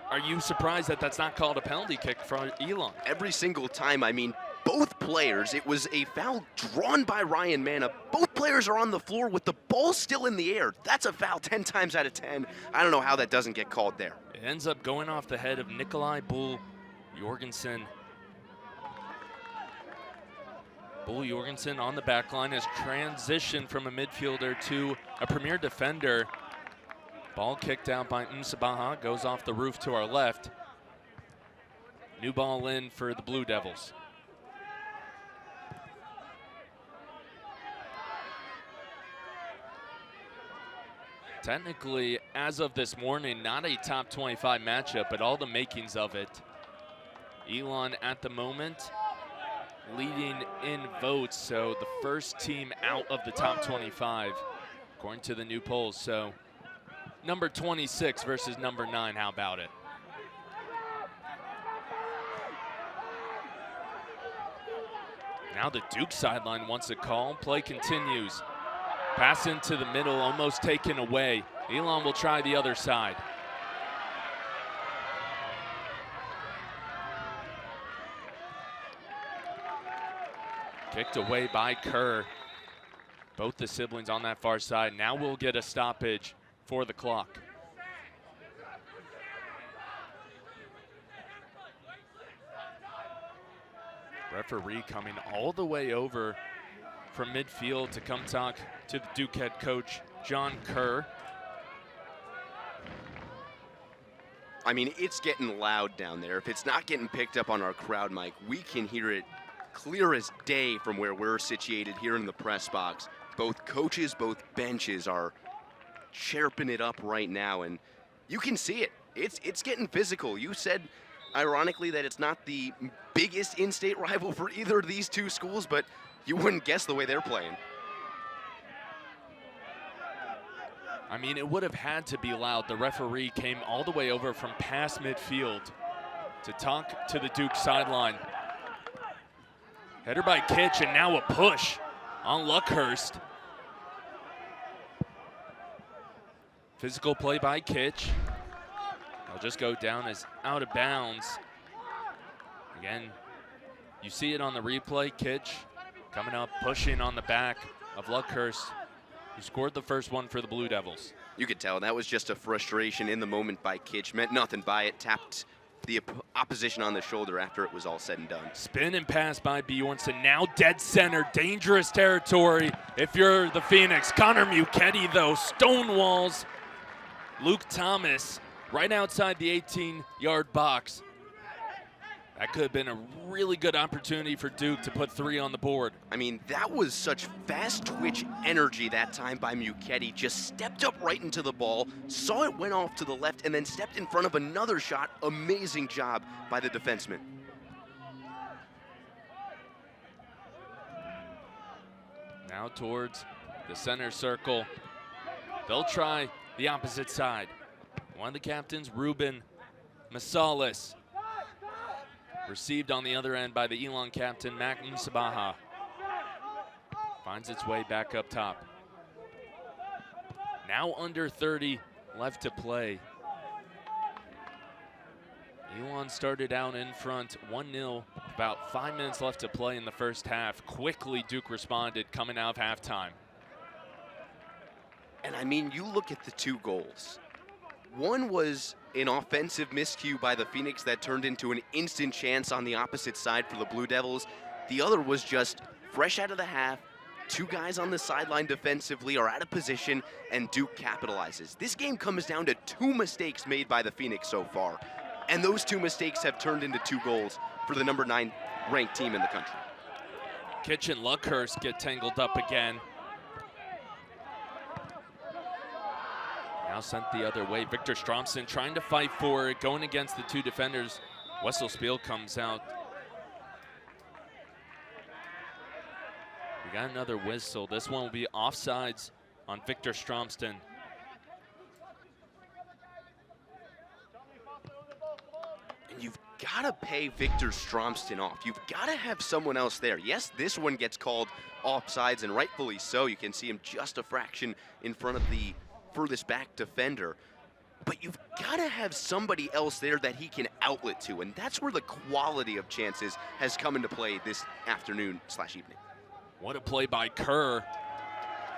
Speaker 1: Are you surprised that that's not called a penalty kick for Elon?
Speaker 2: Every single time, I mean, both players, it was a foul drawn by Ryan Manna. Both players are on the floor with the ball still in the air. That's a foul 10 times out of 10. I don't know how that doesn't get called there.
Speaker 1: It ends up going off the head of Nikolai Bull Jorgensen. Bull Jorgensen on the back line has transitioned from a midfielder to a premier defender. Ball kicked out by Msabaha, goes off the roof to our left. New ball in for the Blue Devils. Technically, as of this morning, not a top 25 matchup, but all the makings of it. Elon at the moment leading in votes, so the first team out of the top 25, according to the new polls. So number 26 versus number 9, how about it? Now the Duke sideline wants a call. Play continues. Pass into the middle, almost taken away. Elon will try the other side. Kicked away by Kerr. Both the siblings on that far side. Now we'll get a stoppage for the clock. Referee coming all the way over from midfield to come talk to the Duke head coach, John Kerr.
Speaker 2: I mean, it's getting loud down there. If it's not getting picked up on our crowd mic, we can hear it clear as day from where we're situated here in the press box. Both coaches, both benches are chirping it up right now, and you can see it. It's getting physical. You said, ironically, that it's not the biggest in-state rival for either of these two schools, but you wouldn't guess the way they're playing.
Speaker 1: I mean, it would have had to be loud. The referee came all the way over from past midfield to talk to the Duke sideline. Header by Kitch, and now a push on Luckhurst. Physical play by Kitch. I'll just go down as out of bounds. Again, you see it on the replay. Kitch coming up, pushing on the back of Luckhurst, who scored the first one for the Blue Devils.
Speaker 2: You could tell that was just a frustration in the moment by Kitch. Meant nothing by it. Tapped the opposition on the shoulder after it was all said and done.
Speaker 1: Spin and pass by Bjornsson. Now dead center, dangerous territory if you're the Phoenix. Connor Muchetti, though, stonewalls Luke Thomas right outside the 18-yard box. That could have been a really good opportunity for Duke to put 3 on the board.
Speaker 2: I mean, that was such fast twitch energy that time by Muchetti. Just stepped up right into the ball, saw it went off to the left, and then stepped in front of another shot. Amazing job by the defenseman.
Speaker 1: Now towards the center circle. They'll try the opposite side. One of the captains, Ruben Masalis. Received on the other end by the Elon captain, Mac Msabaha. Finds its way back up top. Now under 30 left to play. Elon started out in front 1-0, about 5 minutes left to play in the first half. Quickly Duke responded coming out of halftime.
Speaker 2: And I mean, you look at the 2 goals. One was an offensive miscue by the Phoenix that turned into an instant chance on the opposite side for the Blue Devils. The other was just fresh out of the half. 2 guys on the sideline defensively are out of position, and Duke capitalizes. This game comes down to 2 mistakes made by the Phoenix so far, and those 2 mistakes have turned into 2 goals for the number 9 ranked team in the country.
Speaker 1: Kitch and Luckhurst get tangled up again. Now sent the other way. Victor Stromson trying to fight for it, going against the 2 defenders. Wessel Spiel comes out. We got another whistle. This one will be offsides on Victor Stromson.
Speaker 2: And you've got got to pay Victor Stromston off. You've got to have someone else there. Yes, this one gets called offsides, and rightfully so. You can see him just a fraction in front of the furthest back defender. But you've got to have somebody else there that he can outlet to, and that's where the quality of chances has come into play this afternoon/evening.
Speaker 1: What a play by Kerr.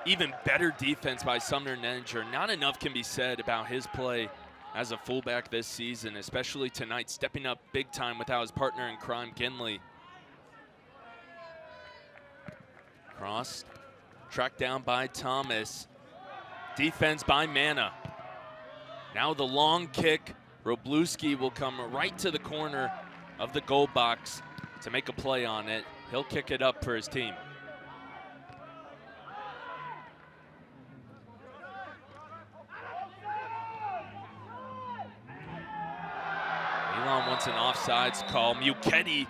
Speaker 1: Even better defense by Sumner Nenninger. Not enough can be said about his play as a fullback this season, especially tonight, stepping up big time without his partner in crime, Ginley. Cross, tracked down by Thomas. Defense by Mana. Now the long kick. Wroblewski will come right to the corner of the goal box to make a play on it. He'll kick it up for his team. Elon wants an offsides call. Muketti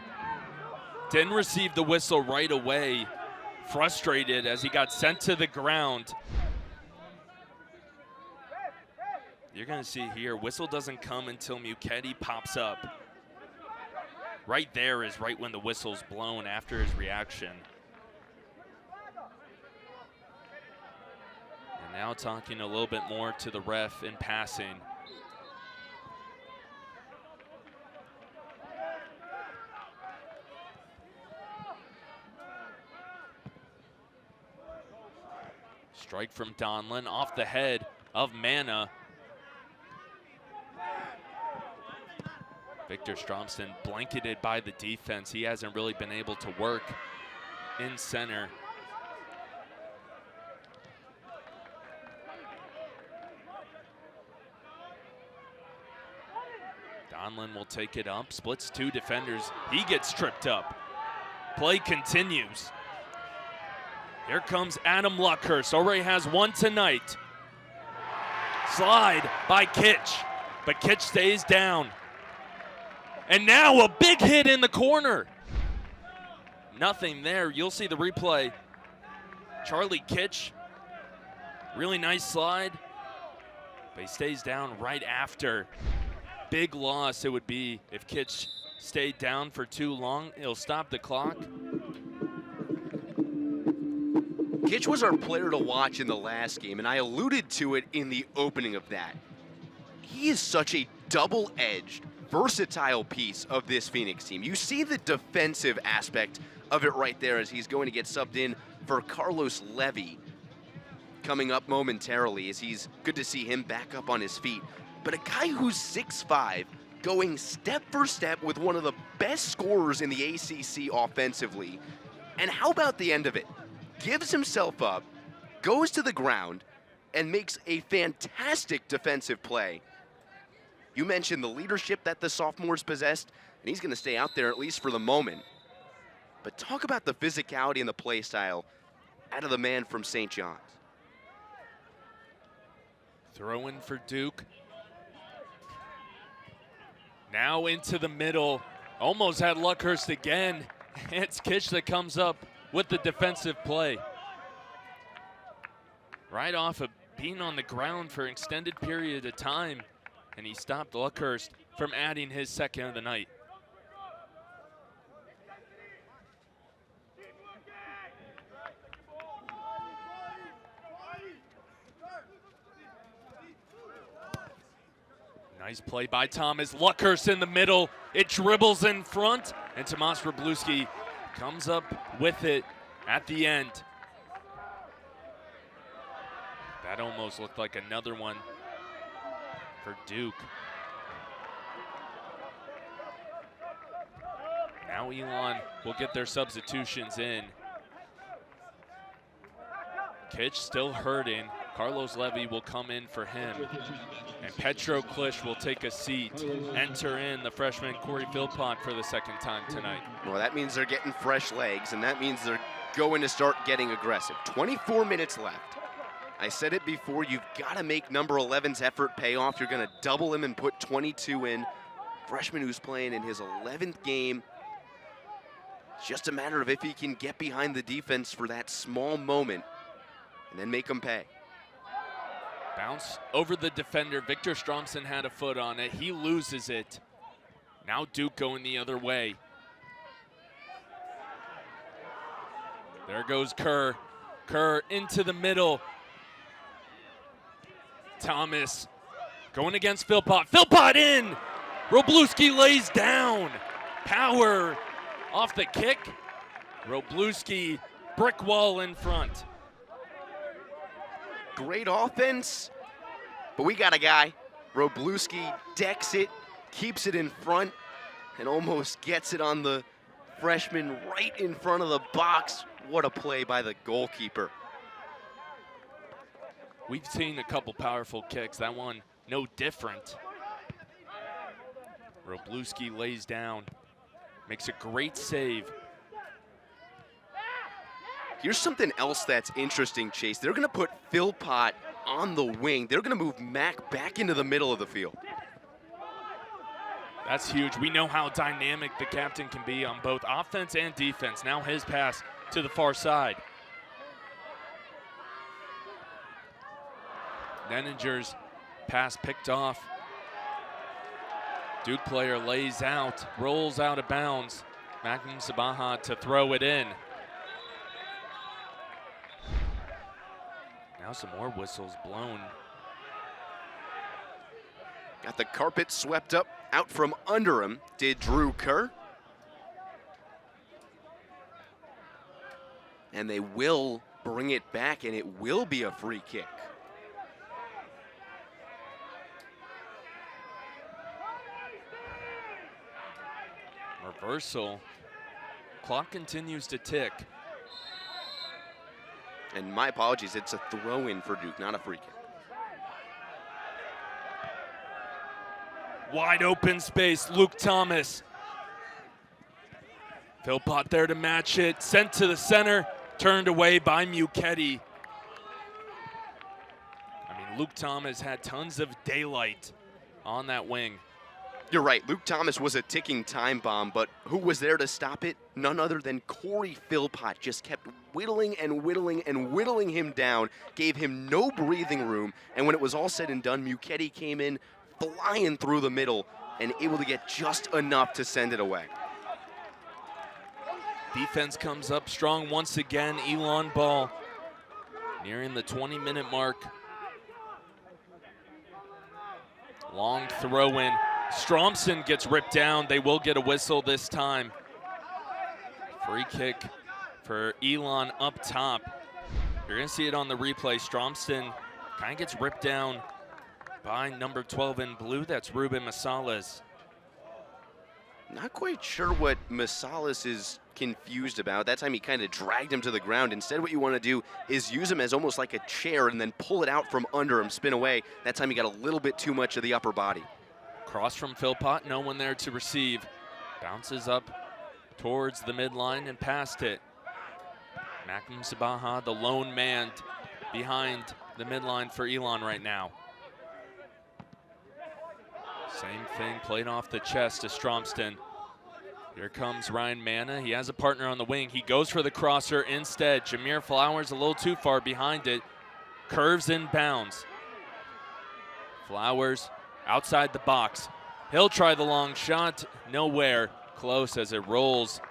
Speaker 1: didn't receive the whistle right away. Frustrated as he got sent to the ground. You're going to see here, whistle doesn't come until Muketti pops up. Right there is right when the whistle's blown after his reaction. And now talking a little bit more to the ref in passing. Strike from Donlin off the head of Mana. Victor Stromston blanketed by the defense. He hasn't really been able to work in center. Donlin will take it up, splits two defenders. He gets tripped up. Play continues. Here comes Adam Luckhurst, already has one tonight. Slide by Kitch, but Kitch stays down. And now a big hit in the corner. Nothing there, you'll see the replay. Charlie Kitch, really nice slide, but he stays down right after. Big loss it would be if Kitch stayed down for too long. He'll stop the clock.
Speaker 2: Kitch was our player to watch in the last game, and I alluded to it in the opening of that. He is such a double-edged, versatile piece of this Phoenix team. You see the defensive aspect of it right there as he's going to get subbed in for Carlos Levy coming up momentarily, as he's good to see him back up on his feet. But a guy who's 6'5", going step for step with one of the best scorers in the ACC offensively. And how about the end of it? Gives himself up, goes to the ground, and makes a fantastic defensive play. You mentioned the leadership that the sophomores possessed, and he's going to stay out there at least for the moment. But talk about the physicality and the play style out of the man from St. John's.
Speaker 1: Throw in for Duke. Now into the middle. Almost had Luckhurst again. It's Kitch that comes up with the defensive play. Right off of being on the ground for an extended period of time, and he stopped Luckhurst from adding his second of the night. Nice play by Thomas. Luckhurst in the middle. It dribbles in front, and Tomas Wroblewski comes up with it at the end. That almost looked like another one for Duke. Now Elon will get their substitutions in. Kitch still hurting. Carlos Levy will come in for him. And Petro Klisch will take a seat. Enter in the freshman Corey Philpott for the second time tonight.
Speaker 2: Well, that means they're getting fresh legs, and that means they're going to start getting aggressive. 24 minutes left. I said it before, you've got to make number 11's effort pay off. You're going to double him and put 22 in. Freshman who's playing in his 11th game. It's just a matter of if he can get behind the defense for that small moment and then make them pay.
Speaker 1: Bounce over the defender. Victor Stromston had a foot on it. He loses it. Now Duke going the other way. There goes Kerr. Kerr into the middle. Thomas going against Philpott. Philpott in! Wroblewski lays down. Power off the kick. Wroblewski, brick wall in front.
Speaker 2: Great offense, but we got a guy. Wroblewski decks it, keeps it in front, and almost gets it on the freshman right in front of the box. What a play by the goalkeeper.
Speaker 1: We've seen a couple powerful kicks. That one, no different. Wroblewski lays down, makes a great save.
Speaker 2: Here's something else that's interesting, Chase. They're going to put Philpott on the wing. They're going to move Mack back into the middle of the field.
Speaker 1: That's huge. We know how dynamic the captain can be on both offense and defense. Now his pass to the far side. Nenninger's pass picked off. Duke player lays out, rolls out of bounds. Magnum Sabaha to throw it in. Now some more whistles blown.
Speaker 2: Got the carpet swept up. Out from under him did Drew Kerr. And they will bring it back, and it will be a free kick.
Speaker 1: Reversal. Clock continues to tick.
Speaker 2: And my apologies, it's a throw-in for Duke, not a free kick.
Speaker 1: Wide open space, Luke Thomas. Philpott there to match it, sent to the center, turned away by Muchetti. I mean, Luke Thomas had tons of daylight on that wing.
Speaker 2: You're right, Luke Thomas was a ticking time bomb, but who was there to stop it? None other than Corey Philpott. Just kept whittling and whittling and whittling him down, gave him no breathing room, and when it was all said and done, Muchetti came in flying through the middle and able to get just enough to send it away.
Speaker 1: Defense comes up strong once again. Elon ball nearing the 20-minute mark. Long throw in. Stromson gets ripped down. They will get a whistle this time. Free kick for Elon up top. You're going to see it on the replay. Stromson kind of gets ripped down by number 12 in blue. That's Ruben Massalas.
Speaker 2: Not quite sure what Massalas is confused about. That time he kind of dragged him to the ground. Instead, what you want to do is use him as almost like a chair and then pull it out from under him, spin away. That time he got a little bit too much of the upper body.
Speaker 1: Cross from Philpott, no one there to receive. Bounces up towards the midline and past it. Magnum Sabaha, the lone man behind the midline for Elon right now. Same thing, played off the chest to Stromston. Here comes Ryan Manna. He has a partner on the wing. He goes for the crosser instead. Jameer Flowers a little too far behind it. Curves in bounds. Flowers outside the box. He'll try the long shot. Nowhere close as it rolls.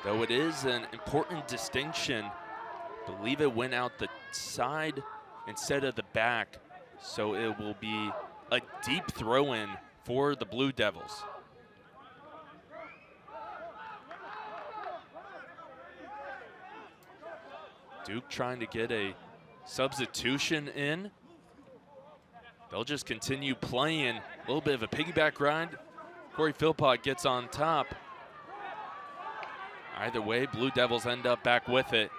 Speaker 1: Though it is an important distinction. I believe it went out the side instead of the back. So it will be a deep throw-in for the Blue Devils. Duke trying to get a substitution in. They'll just continue playing. A little bit of a piggyback ride. Corey Philpott gets on top. Either way, Blue Devils end up back with it.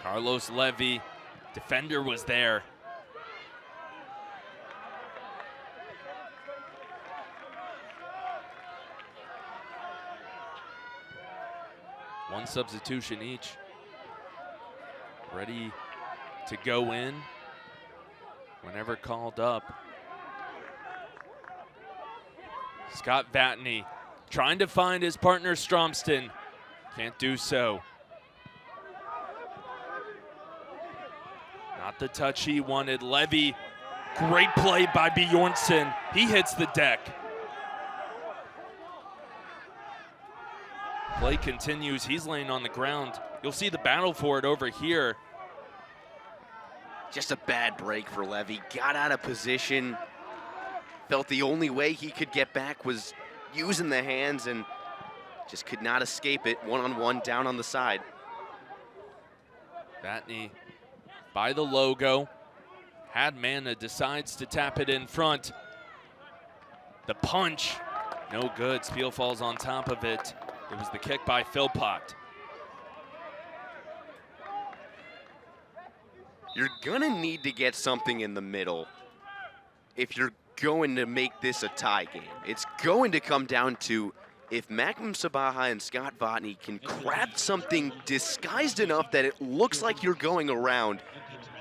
Speaker 1: Carlos Levy, defender was there. One substitution each. Ready to go in whenever called up. Scott Vatney trying to find his partner Stromston. Can't do so. Not the touch he wanted. Levy, great play by Bjornsson. He hits the deck. Play continues. He's laying on the ground. You'll see the battle for it over here.
Speaker 2: Just a bad break for Levy. Got out of position. Felt the only way he could get back was using the hands and just could not escape it. One-on-one down on the side.
Speaker 1: Vatney by the logo. Had Mana, decides to tap it in front. The punch, no good. Spiel falls on top of it. It was the kick by Philpott.
Speaker 2: You're gonna need to get something in the middle if you're going to make this a tie game. It's going to come down to if Magnum Sabaha and Scott Vatney can craft something disguised enough that it looks like you're going around,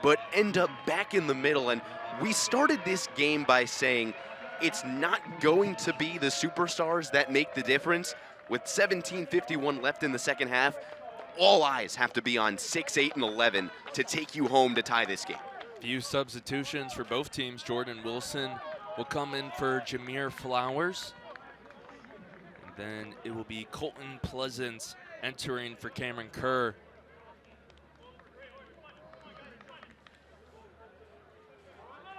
Speaker 2: but end up back in the middle. And we started this game by saying it's not going to be the superstars that make the difference. With 17:51 left in the second half, all eyes have to be on 6, 8, and 11 to take you home to tie this game.
Speaker 1: Few substitutions for both teams. Jordan Wilson will come in for Jameer Flowers. And then it will be Colton Pleasance entering for Cameron Kerr.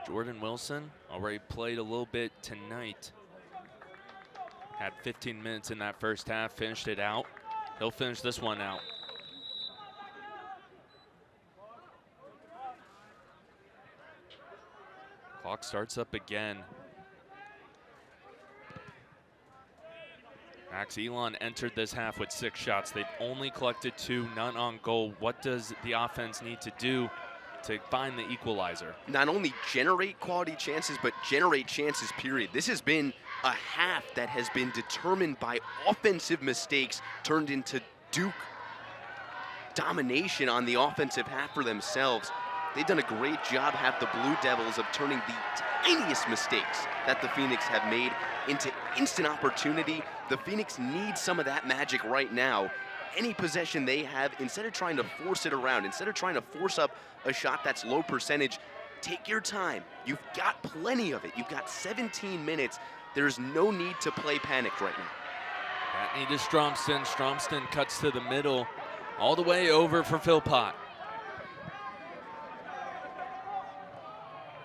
Speaker 1: Jordan Wilson already played a little bit tonight. Had 15 minutes in that first half, finished it out. He'll finish this one out. Clock starts up again. Max Elon entered this half with 6 shots. They've only collected 2, none on goal. What does the offense need to do to find the equalizer?
Speaker 2: Not only generate quality chances, but generate chances, period. This has been a half that has been determined by offensive mistakes turned into Duke domination on the offensive half for themselves. They've done a great job, have the Blue Devils, of turning the tiniest mistakes that the Phoenix have made into instant opportunity. The Phoenix needs some of that magic right now. Any possession they have, instead of trying to force it around, instead of trying to force up a shot that's low percentage, take your time. You've got plenty of it. You've got 17 minutes. There's no need to play panicked right now.
Speaker 1: Vatney to Stromston. Stromston cuts to the middle, all the way over for Philpott.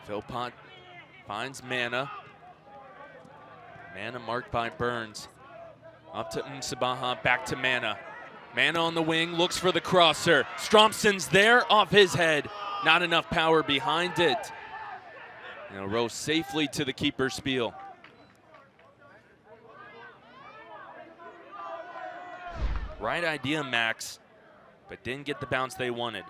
Speaker 1: Philpott finds Mana. Mana marked by Burns. Up to Sabaha, back to Mana. Mana on the wing, looks for the crosser. Stromston's there, off his head. Not enough power behind it. And it'll roll safely to the keeper, Spiel. Right idea, Max, but didn't get the bounce they wanted.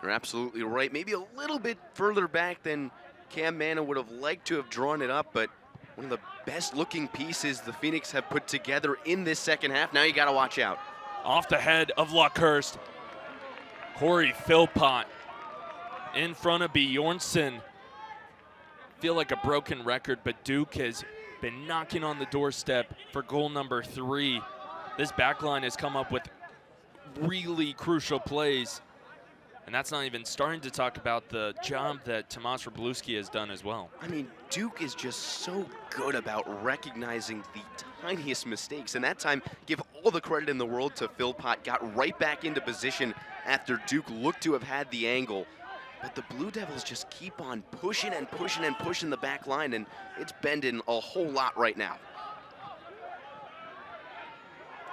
Speaker 2: You're absolutely right. Maybe a little bit further back than Cam Mana would have liked to have drawn it up, but one of the best looking pieces the Phoenix have put together in this second half. Now you got to watch out.
Speaker 1: Off the head of Luckhurst. Corey Philpott in front of Bjornsson. Feel like a broken record, but Duke has been knocking on the doorstep for goal number 3. This backline has come up with really crucial plays. And that's not even starting to talk about the job that Tomas Wroblewski has done as well.
Speaker 2: I mean, Duke is just so good about recognizing the tiniest mistakes. And that time, give all the credit in the world to Philpott. Got right back into position after Duke looked to have had the angle. But the Blue Devils just keep on pushing and pushing and pushing the back line, and it's bending a whole lot right now.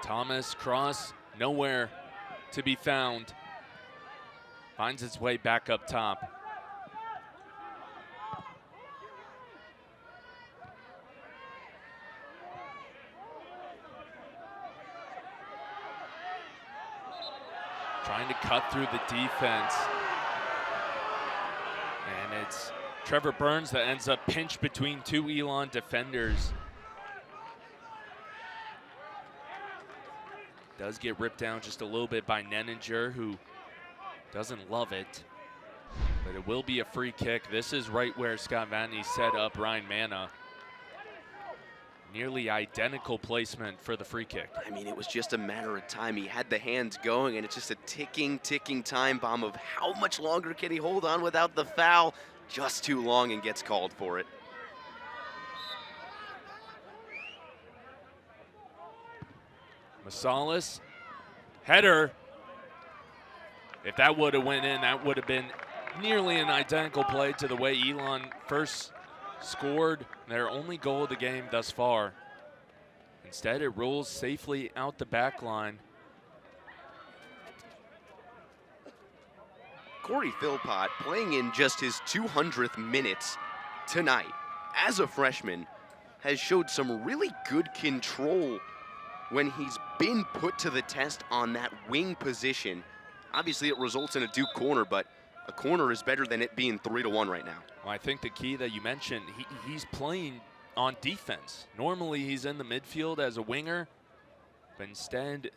Speaker 1: Thomas Cross, nowhere to be found. Finds its way back up top. Trying to cut through the defense. And it's Trevor Burns that ends up pinched between 2 Elon defenders. Does get ripped down just a little bit by Nenninger, who doesn't love it, but it will be a free kick. This is right where Scott Vatney set up Ryan Mana. Nearly identical placement for the free kick.
Speaker 2: I mean, it was just a matter of time. He had the hands going, and it's just a ticking time bomb of how much longer can he hold on without the foul. Just too long, and gets called for it.
Speaker 1: Masalis, header. If that would have went in, that would have been nearly an identical play to the way Elon first scored their only goal of the game thus far. Instead, it rolls safely out the back line.
Speaker 2: Corey Philpott, playing in just his 200th minutes tonight as a freshman, has showed some really good control when he's been put to the test on that wing position. Obviously, it results in a Duke corner, but a corner is better than it being 3-1 right now.
Speaker 1: Well, I think the key that you mentioned, he's playing on defense. Normally, he's in the midfield as a winger, but instead,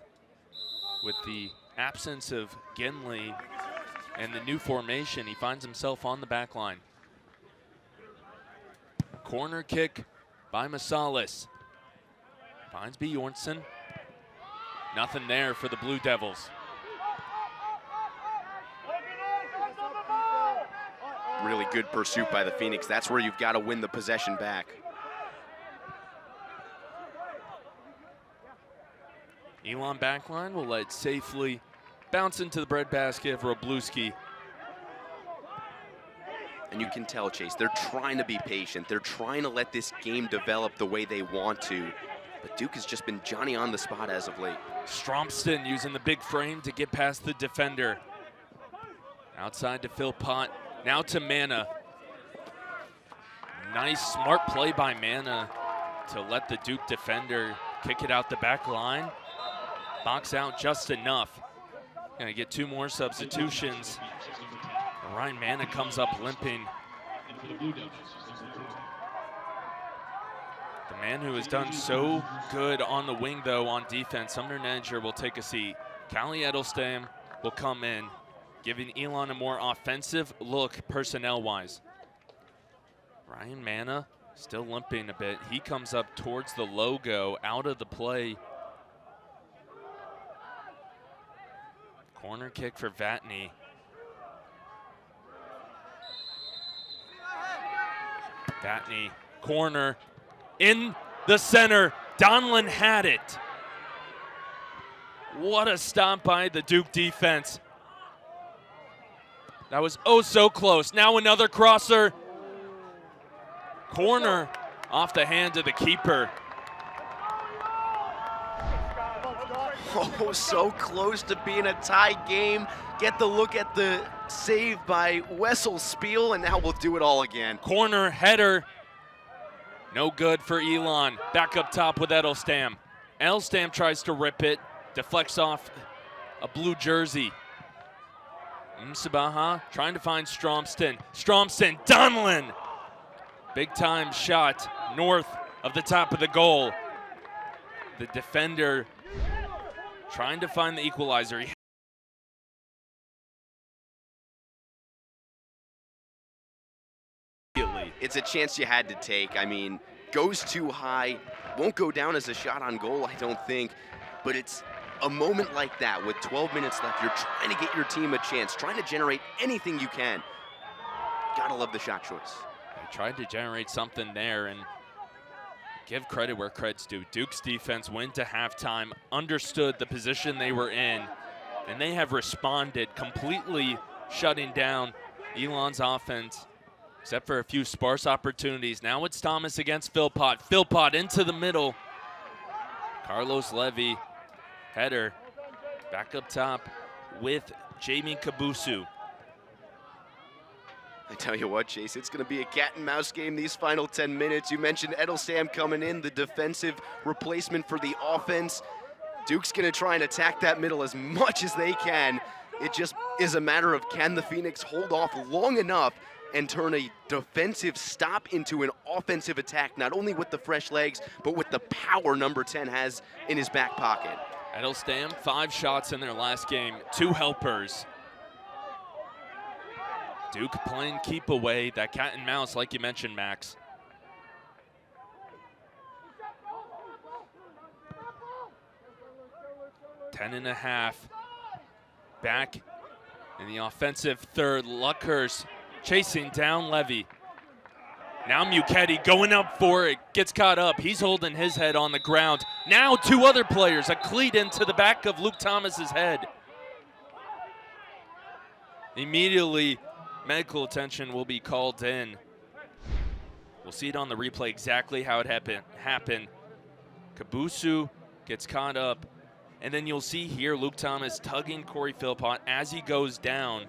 Speaker 1: with the absence of Genley and the new formation, he finds himself on the back line. Corner kick by Masalis. Finds Bjornsson. Nothing there for the Blue Devils.
Speaker 2: Really good pursuit by the Phoenix. That's where you've got to win the possession back.
Speaker 1: Elon backline will let it safely bounce into the breadbasket of Robluski.
Speaker 2: And you can tell, Chase, they're trying to be patient. They're trying to let this game develop the way they want to. But Duke has just been Johnny on the spot as of late.
Speaker 1: Stromston using the big frame to get past the defender. Outside to Philpott, now to Mana. Nice, smart play by Mana to let the Duke defender kick it out the back line. Box out just enough. Gonna get two more substitutions. Ryan Mana comes up limping. The man who has done so good on the wing, though, on defense, Sumner Nedger, will take a seat. Callie Edelstam will come in, giving Elon a more offensive look personnel-wise. Ryan Mana still limping a bit. He comes up towards the logo, out of the play. Corner kick for Vatney. Vatney, corner, in the center. Donlin had it. What a stop by the Duke defense. That was oh so close. Now another crosser. Corner off the hand of the keeper.
Speaker 2: Oh, so close to being a tie game. Get the look at the save by Wessel Spiel, and now we'll do it all again.
Speaker 1: Corner header. No good for Elon. Back up top with Edelstam. Edelstam tries to rip it. Deflects off a blue jersey. Msabaha trying to find Stromston. Stromston, Donlin. Big time shot north of the top of the goal. The defender trying to find the equalizer.
Speaker 2: It's a chance you had to take. I mean, goes too high, won't go down as a shot on goal, I don't think. But it's a moment like that with 12 minutes left. You're trying to get your team a chance, trying to generate anything you can. Gotta love the shot choice.
Speaker 1: They tried to generate something there, and give credit where credit's due. Duke's defense went to halftime, understood the position they were in, and they have responded, completely shutting down Elon's offense, except for a few sparse opportunities. Now it's Thomas against Philpott. Philpott into the middle. Carlos Levy, header, back up top with Jamie Kabusu.
Speaker 2: I tell you what, Chase, it's going to be a cat and mouse game these final 10 minutes. You mentioned Edelstam coming in, the defensive replacement for the offense. Duke's going to try and attack that middle as much as they can. It just is a matter of, can the Phoenix hold off long enough and turn a defensive stop into an offensive attack, not only with the fresh legs, but with the power number 10 has in his back pocket.
Speaker 1: Edelstam, 5 shots in their last game, 2 helpers. Duke playing keep away, that cat and mouse like you mentioned, Max. 10.5. Back in the offensive third, Luckhurst chasing down Levy. Now Muchetti going up for it, gets caught up. He's holding his head on the ground. Now 2 other players, a cleat into the back of Luke Thomas's head. Immediately, medical attention will be called in. We'll see it on the replay exactly how it happened. Kabusu gets caught up, and then you'll see here Luke Thomas tugging Corey Philpott as he goes down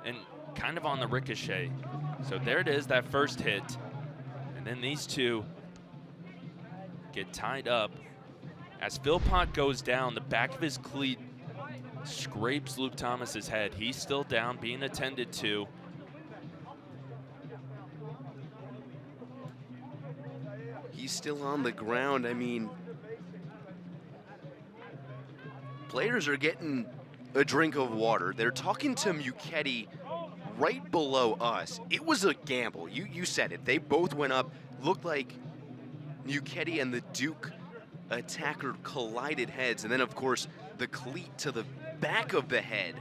Speaker 1: and kind of on the ricochet. So there it is, that first hit. And then these two get tied up. As Philpott goes down, the back of his cleat scrapes Luke Thomas's head. He's still down, being attended to.
Speaker 2: He's still on the ground. I mean, players are getting a drink of water. They're talking to Muchetti right below us. It was a gamble. You said it. They both went up. Looked like Muchetti and the Duke attacker collided heads. And then, of course, the cleat to the back of the head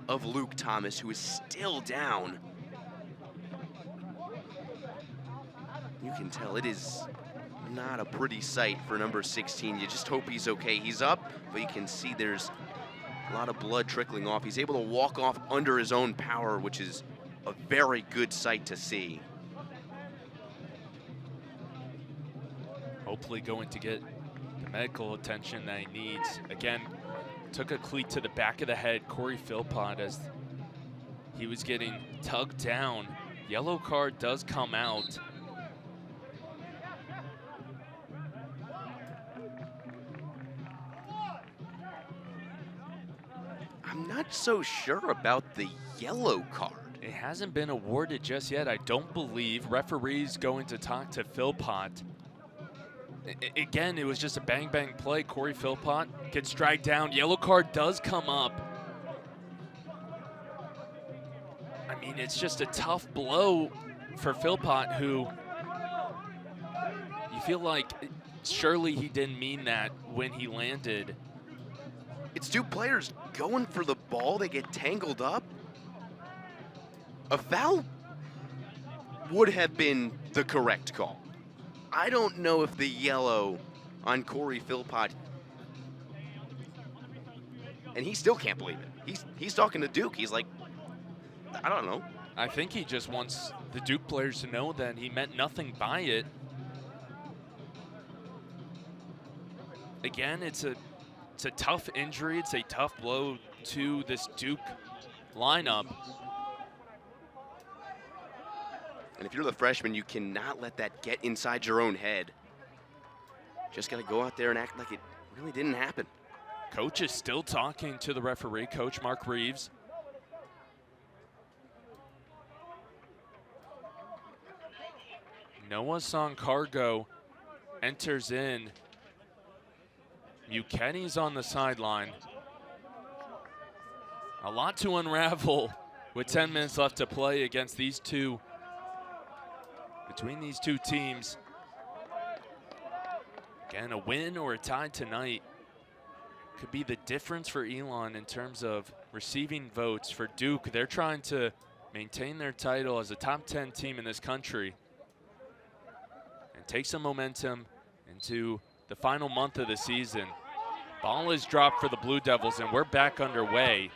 Speaker 2: of Luke Thomas, who is still down. You can tell it is not a pretty sight for number 16. You just hope he's okay. He's up, but you can see there's a lot of blood trickling off. He's able to walk off under his own power, which is a very good sight to see.
Speaker 1: Hopefully going to get the medical attention that he needs. Again, took a cleat to the back of the head, Corey Philpott, as he was getting tugged down. Yellow card does come out.
Speaker 2: I'm not so sure about the yellow card.
Speaker 1: It hasn't been awarded just yet, I don't believe. Referee's going to talk to Philpott. Again, it was just a bang-bang play. Corey Philpott gets dragged down. Yellow card does come up. I mean, it's just a tough blow for Philpott, who you feel like surely he didn't mean that when he landed.
Speaker 2: It's 2 players going for the ball. They get tangled up. A foul would have been the correct call. I don't know if the yellow on Corey Philpott, and he still can't believe it. He's talking to Duke. He's like, I don't know.
Speaker 1: I think he just wants the Duke players to know that he meant nothing by it. Again, it's a tough injury. It's a tough blow to this Duke lineup.
Speaker 2: And if you're the freshman, you cannot let that get inside your own head. Just got to go out there and act like it really didn't happen.
Speaker 1: Coach is still talking to the referee, Coach Mark Reeves. Noah Soncargo enters in. Muchetti's on the sideline. A lot to unravel with 10 minutes left to play against these two. Between these two teams. Again, a win or a tie tonight could be the difference for Elon in terms of receiving votes. For Duke, they're trying to maintain their title as a top 10 team in this country and take some momentum into the final month of the season. Ball is dropped for the Blue Devils, and we're back underway.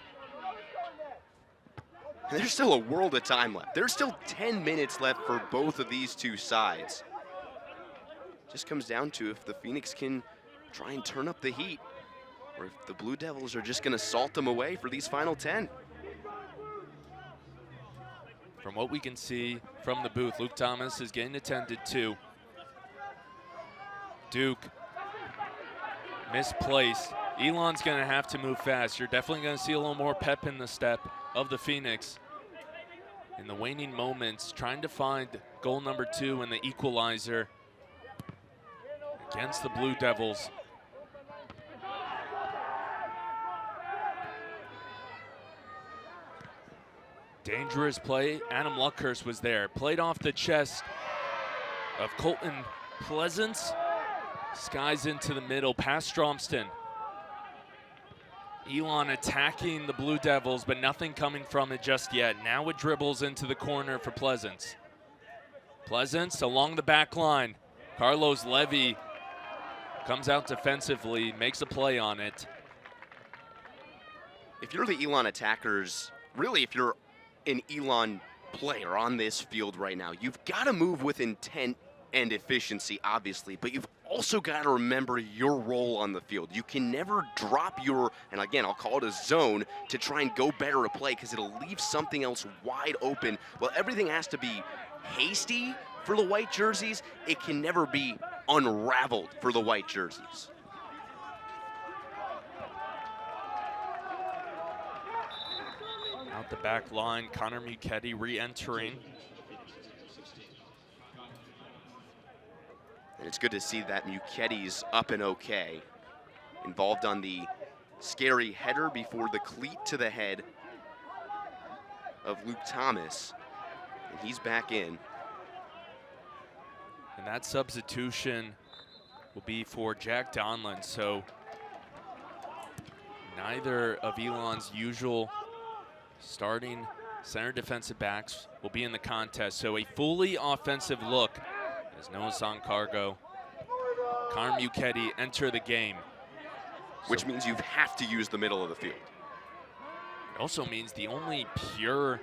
Speaker 2: And there's still a world of time left. There's still 10 minutes left for both of these two sides. Just comes down to if the Phoenix can try and turn up the heat, or if the Blue Devils are just going to salt them away for these final 10.
Speaker 1: From what we can see from the booth, Luke Thomas is getting attended to. Duke misplaced. Elon's going to have to move fast. You're definitely going to see a little more pep in the step of the Phoenix in the waning moments, trying to find goal number 2 and the equalizer against the Blue Devils. Dangerous play. Adam Luckhurst was there. Played off the chest of Colton Pleasance. Skies into the middle, past Stromston. Elon attacking the Blue Devils, but nothing coming from it just yet. Now it dribbles into the corner for Pleasance. Pleasance along the back line. Carlos Levy comes out defensively, makes a play on it.
Speaker 2: If you're the Elon attackers, really if you're an Elon player on this field right now, you've got to move with intent and efficiency, obviously, but you've also got to remember your role on the field. You can never drop your, and again, I'll call it a zone, to try and go better a play because it'll leave something else wide open. Well, everything has to be hasty for the white jerseys. It can never be unraveled for the white jerseys.
Speaker 1: Out the back line, Connor Muchetti re-entering.
Speaker 2: And it's good to see that Muchetti's up and okay. Involved on the scary header before the cleat to the head of Luke Thomas. And he's back in.
Speaker 1: And that substitution will be for Jack Donlin. So neither of Elon's usual starting center defensive backs will be in the contest. So a fully offensive look as Noah Sancargo, Connor Muchetti enter the game.
Speaker 2: Which means you have to use the middle of the field.
Speaker 1: It also means the only pure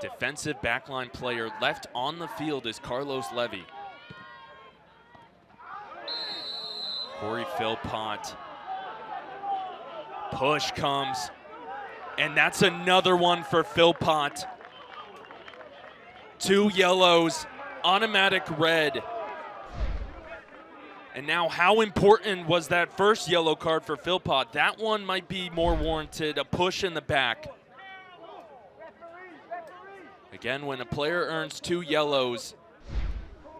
Speaker 1: defensive backline player left on the field is Carlos Levy. Corey Philpott. Push comes, and that's another one for Philpott. 2 yellows, automatic red. And now how important was that first yellow card for Philpott? That one might be more warranted, a push in the back. Again, when a player earns 2 yellows,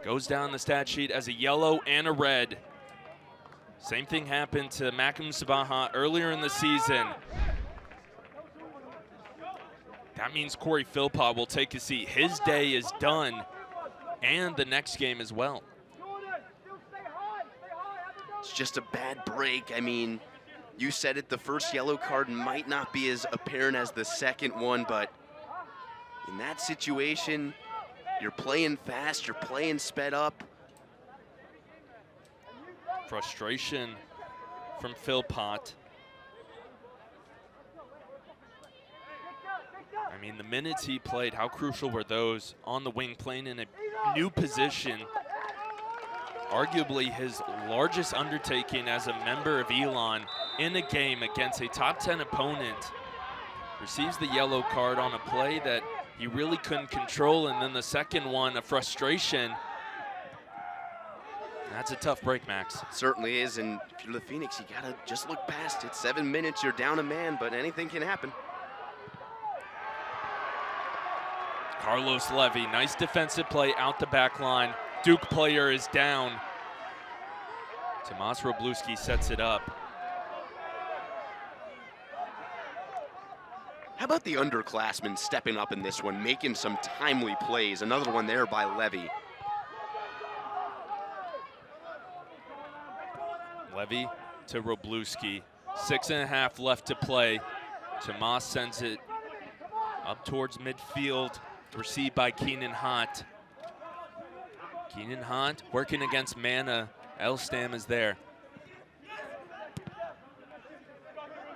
Speaker 1: goes down the stat sheet as a yellow and a red. Same thing happened to Makim Sabaha earlier in the season. That means Corey Philpott will take a seat. His day is done, and the next game as well.
Speaker 2: It's just a bad break. I mean, you said it, the first yellow card might not be as apparent as the second one, but in that situation, you're playing fast, you're playing sped up.
Speaker 1: Frustration from Philpott. I mean, the minutes he played, how crucial were those on the wing, playing in a new position? Arguably his largest undertaking as a member of Elon in a game against a top 10 opponent. Receives the yellow card on a play that he really couldn't control, and then the second one, a frustration. That's a tough break, Max.
Speaker 2: It certainly is, and if you're the Phoenix, you gotta just look past it. 7 minutes, you're down a man, but anything can happen.
Speaker 1: Carlos Levy, nice defensive play out the back line. Duke player is down. Tomas Wroblewski sets it up.
Speaker 2: How about the underclassmen stepping up in this one, making some timely plays? Another one there by Levy.
Speaker 1: Levy to Wroblewski. 6.5 left to play. Tomas sends it up towards midfield. Received by Keenan Hott. Keenan Hott working against Mana. Elstam is there.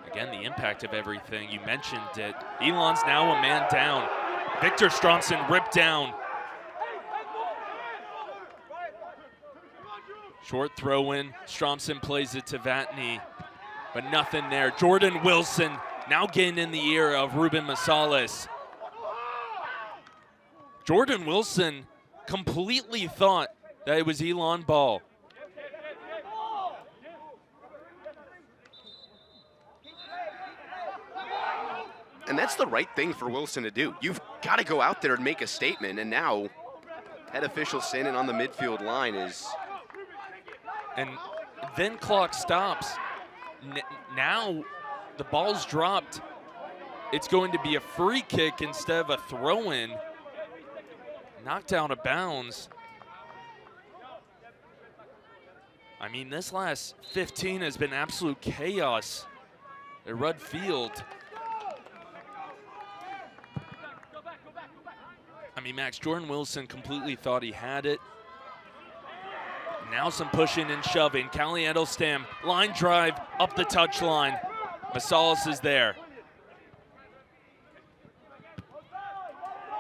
Speaker 1: Again, the impact of everything. You mentioned it. Elon's now a man down. Victor Stromson ripped down. Short throw in. Stromson plays it to Vatney, but nothing there. Jordan Wilson now getting in the ear of Ruben Massalis. Jordan Wilson completely thought that it was Elon ball.
Speaker 2: And that's the right thing for Wilson to do. You've got to go out there and make a statement, and now head official standing on the midfield line is...
Speaker 1: And then clock stops. Now the ball's dropped. It's going to be a free kick instead of a throw-in. Knocked out of bounds. I mean, this last 15 has been absolute chaos. at Rudd Field. I mean, Max, Jordan Wilson completely thought he had it. Now some pushing and shoving. Callie Edelstam, line drive up the touchline. Masalis is there.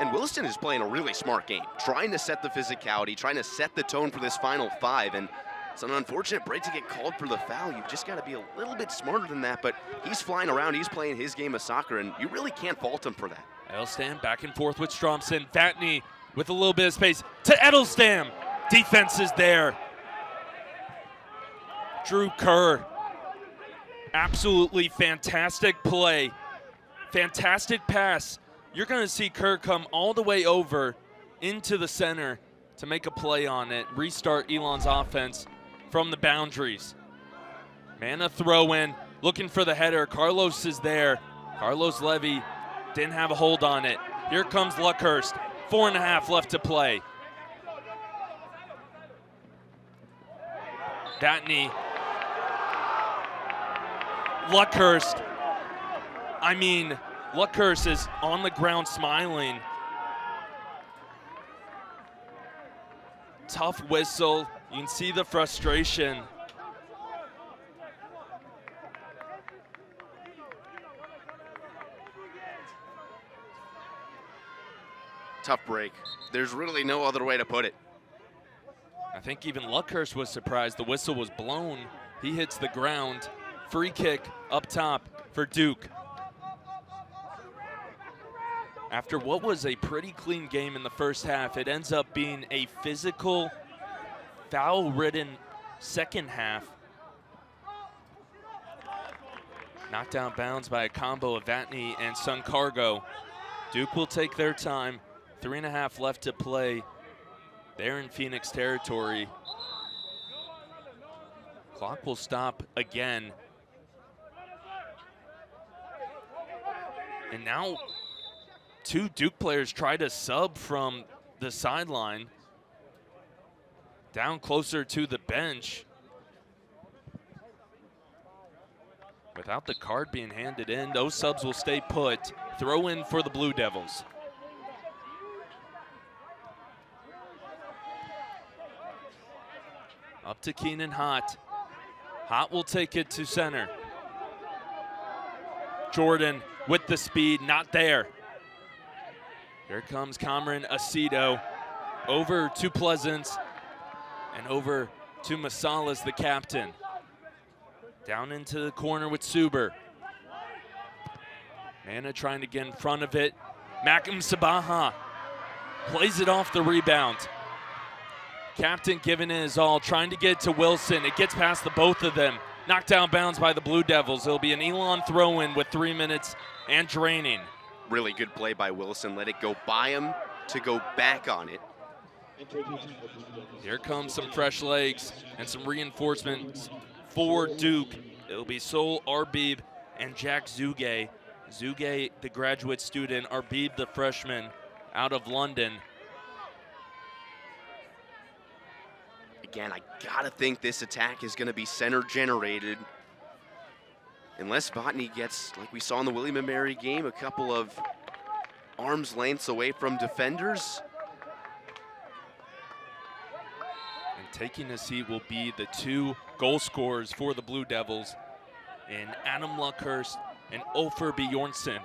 Speaker 2: And Williston is playing a really smart game, trying to set the physicality, trying to set the tone for this final 5. And it's an unfortunate break to get called for the foul. You've just got to be a little bit smarter than that. But he's flying around, he's playing his game of soccer, and you really can't fault him for that.
Speaker 1: Edelstam back and forth with Stromson. Vatney with a little bit of space to Edelstam. Defense is there. Drew Kerr. Absolutely fantastic play. Fantastic pass. You're going to see Kerr come all the way over into the center to make a play on it. Restart Elon's offense from the boundaries. Mana throw in, looking for the header. Carlos is there. Carlos Levy didn't have a hold on it. Here comes Luckhurst. 4.5 left to play. Vatney. Luckhurst. I mean, Luckhurst is on the ground smiling. Tough whistle. You can see the frustration.
Speaker 2: Tough break. There's really no other way to put it.
Speaker 1: I think even Luckhurst was surprised the whistle was blown. He hits the ground. Free kick up top for Duke. After what was a pretty clean game in the first half, it ends up being a physical, foul-ridden second half. Knocked out bounds by a combo of Vatney and Sun Cargo. Duke will take their time. 3.5 left to play. They're in Phoenix territory. Clock will stop again. And now 2 Duke players try to sub from the sideline down closer to the bench. Without the card being handed in, those subs will stay put. Throw in for the Blue Devils. Up to Keenan Hott. Hott will take it to center. Jordan with the speed, not there. Here comes Cameron Aceto. Over to Pleasance and over to Masalas, the captain. Down into the corner with Suber. Mana trying to get in front of it. Makim Sabaha plays it off the rebound. Captain giving it his all, trying to get to Wilson. It gets past the both of them. Knocked down bounds by the Blue Devils. It'll be an Elon throw-in with 3 minutes and draining.
Speaker 2: Really good play by Wilson. Let it go by him to go back on it.
Speaker 1: Here comes some fresh legs and some reinforcements for Duke. It'll be Sol Arbib and Jack Zuge. Zuge, the graduate student, Arbib, the freshman out of London.
Speaker 2: Again, I gotta think this attack is gonna be center generated. Unless Vatney gets, like we saw in the William & Mary game, a couple of arms lengths away from defenders.
Speaker 1: And taking a seat will be the 2 goal scorers for the Blue Devils in Adam Luckhurst and Ofer Bjornsson.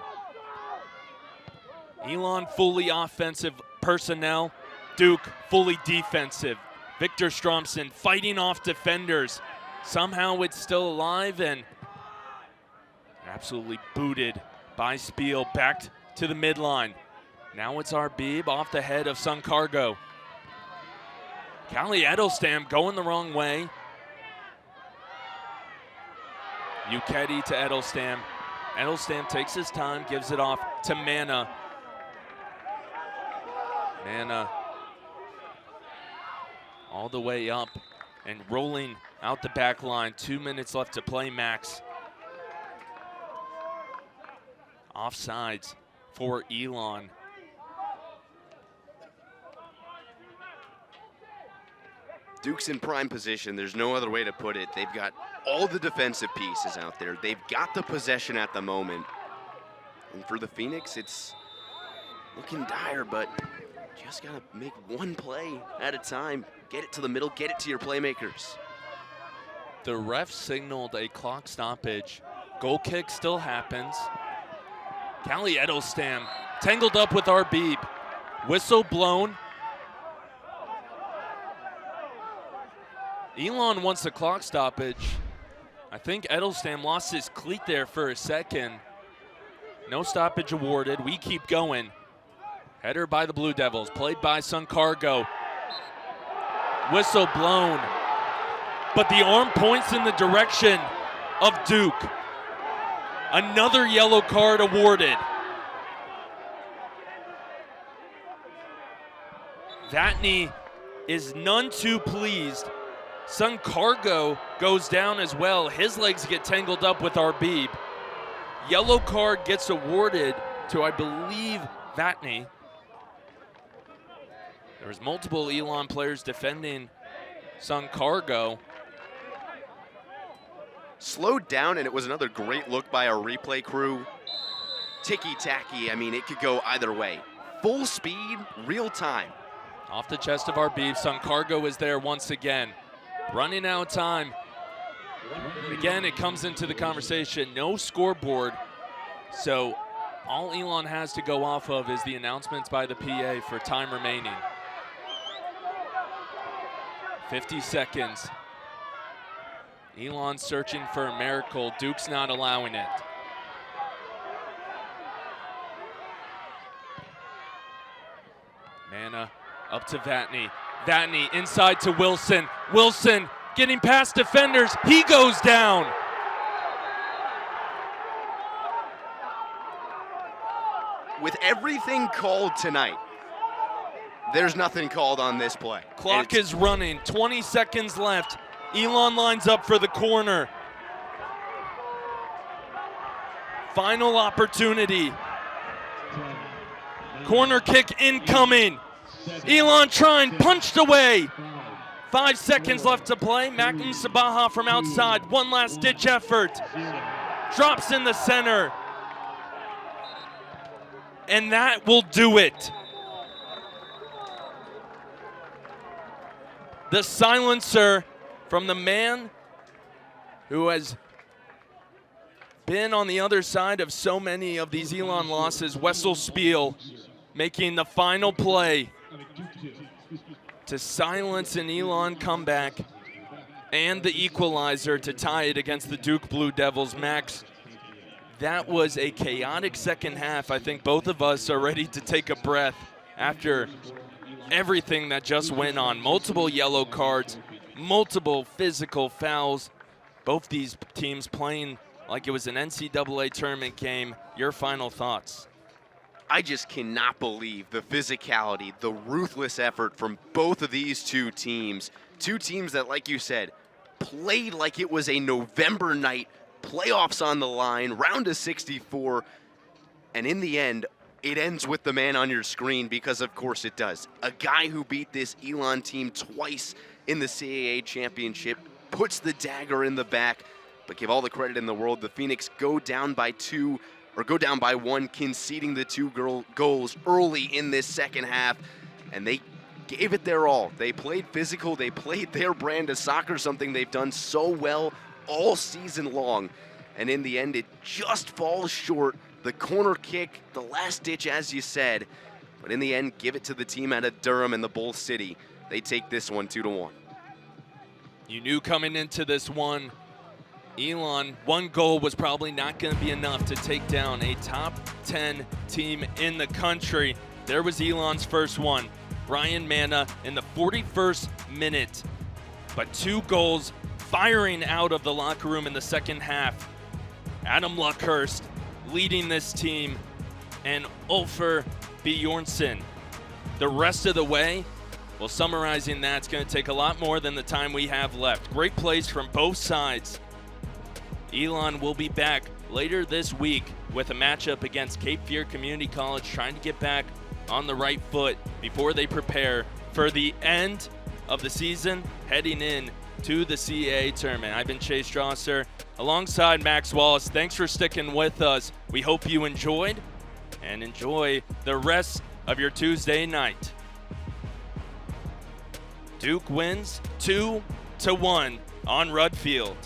Speaker 1: Elon fully offensive personnel, Duke fully defensive. Victor Stromson fighting off defenders. Somehow it's still alive and absolutely booted by Spiel back to the midline. Now it's Arbib off the head of Sun Cargo. Callie Edelstam going the wrong way. Ukedi to Edelstam. Edelstam takes his time, gives it off to Mana. Mana all the way up and rolling out the back line. 2 minutes left to play, Max. Offsides for Elon.
Speaker 2: Duke's in prime position. There's no other way to put it. They've got all the defensive pieces out there. They've got the possession at the moment. And for the Phoenix, it's looking dire, but just got to make one play at a time. Get it to the middle, get it to your playmakers.
Speaker 1: The ref signaled a clock stoppage. Goal kick still happens. Callie Edelstam tangled up with Arbib. Whistle blown. Elon wants a clock stoppage. I think Edelstam lost his cleat there for a second. No stoppage awarded. We keep going. Header by the Blue Devils, played by Sun Cargo. Whistle blown. But the arm points in the direction of Duke. Another yellow card awarded. Vatney is none too pleased. Sun Cargo goes down as well. His legs get tangled up with Arbib. Yellow card gets awarded to, I believe, Vatney. There was multiple Elon players defending Sun Cargo.
Speaker 2: Slowed down, and it was another great look by our replay crew. Ticky-tacky, I mean, it could go either way. Full speed, real time.
Speaker 1: Off the chest of Arbib, Sun Cargo is there once again. Running out of time. Again, it comes into the conversation. No scoreboard. So all Elon has to go off of is the announcements by the PA for time remaining. 50 seconds. Elon searching for a miracle. Duke's not allowing it. Mana up to Vatney. Vatney inside to Wilson. Wilson getting past defenders. He goes down.
Speaker 2: With everything called tonight, there's nothing called on this play.
Speaker 1: Clock is running. 20 seconds left. Elon lines up for the corner. Final opportunity. Corner kick incoming. Elon trying, punched away. 5 seconds left to play. Macklin Sabaha from outside. One last ditch effort. Drops in the center. And that will do it. The silencer from the man who has been on the other side of so many of these Elon losses, Wessel Spiel, making the final play to silence an Elon comeback and the equalizer to tie it against the Duke Blue Devils. Max, that was a chaotic second half. I think both of us are ready to take a breath after everything that just went on. Multiple yellow cards, multiple physical fouls. Both these teams playing like it was an NCAA tournament game. Your final thoughts?
Speaker 2: I just cannot believe the physicality, the ruthless effort from both of these two teams. Two teams that, like you said, played like it was a November night, playoffs on the line, round of 64, and in the end, it ends with the man on your screen, because of course it does. A guy who beat this Elon team twice in the CAA championship puts the dagger in the back, but give all the credit in the world. The Phoenix go down by one, conceding the two goals early in this second half, and they gave it their all. They played physical, they played their brand of soccer, something they've done so well all season long, and in the end, it just falls short. The corner kick, the last ditch, as you said, but in the end, give it to the team out of Durham and the Bull City. They take this one 2-1.
Speaker 1: You knew coming into this one, Elon, one goal was probably not going to be enough to take down a top 10 team in the country. There was Elon's first one. Brian Mana in the 41st minute, but 2 goals firing out of the locker room in the second half. Adam Luckhurst leading this team, and Ulfer Bjornsson the rest of the way. Well, summarizing that's going to take a lot more than the time we have left. Great plays from both sides. Elon will be back later this week with a matchup against Cape Fear Community College, trying to get back on the right foot before they prepare for the end of the season heading in to the CAA tournament. I've been Chase Strasser alongside Max Wallace. Thanks for sticking with us. We hope you enjoyed and enjoy the rest of your Tuesday night. Duke wins 2-1 on Rudd Field.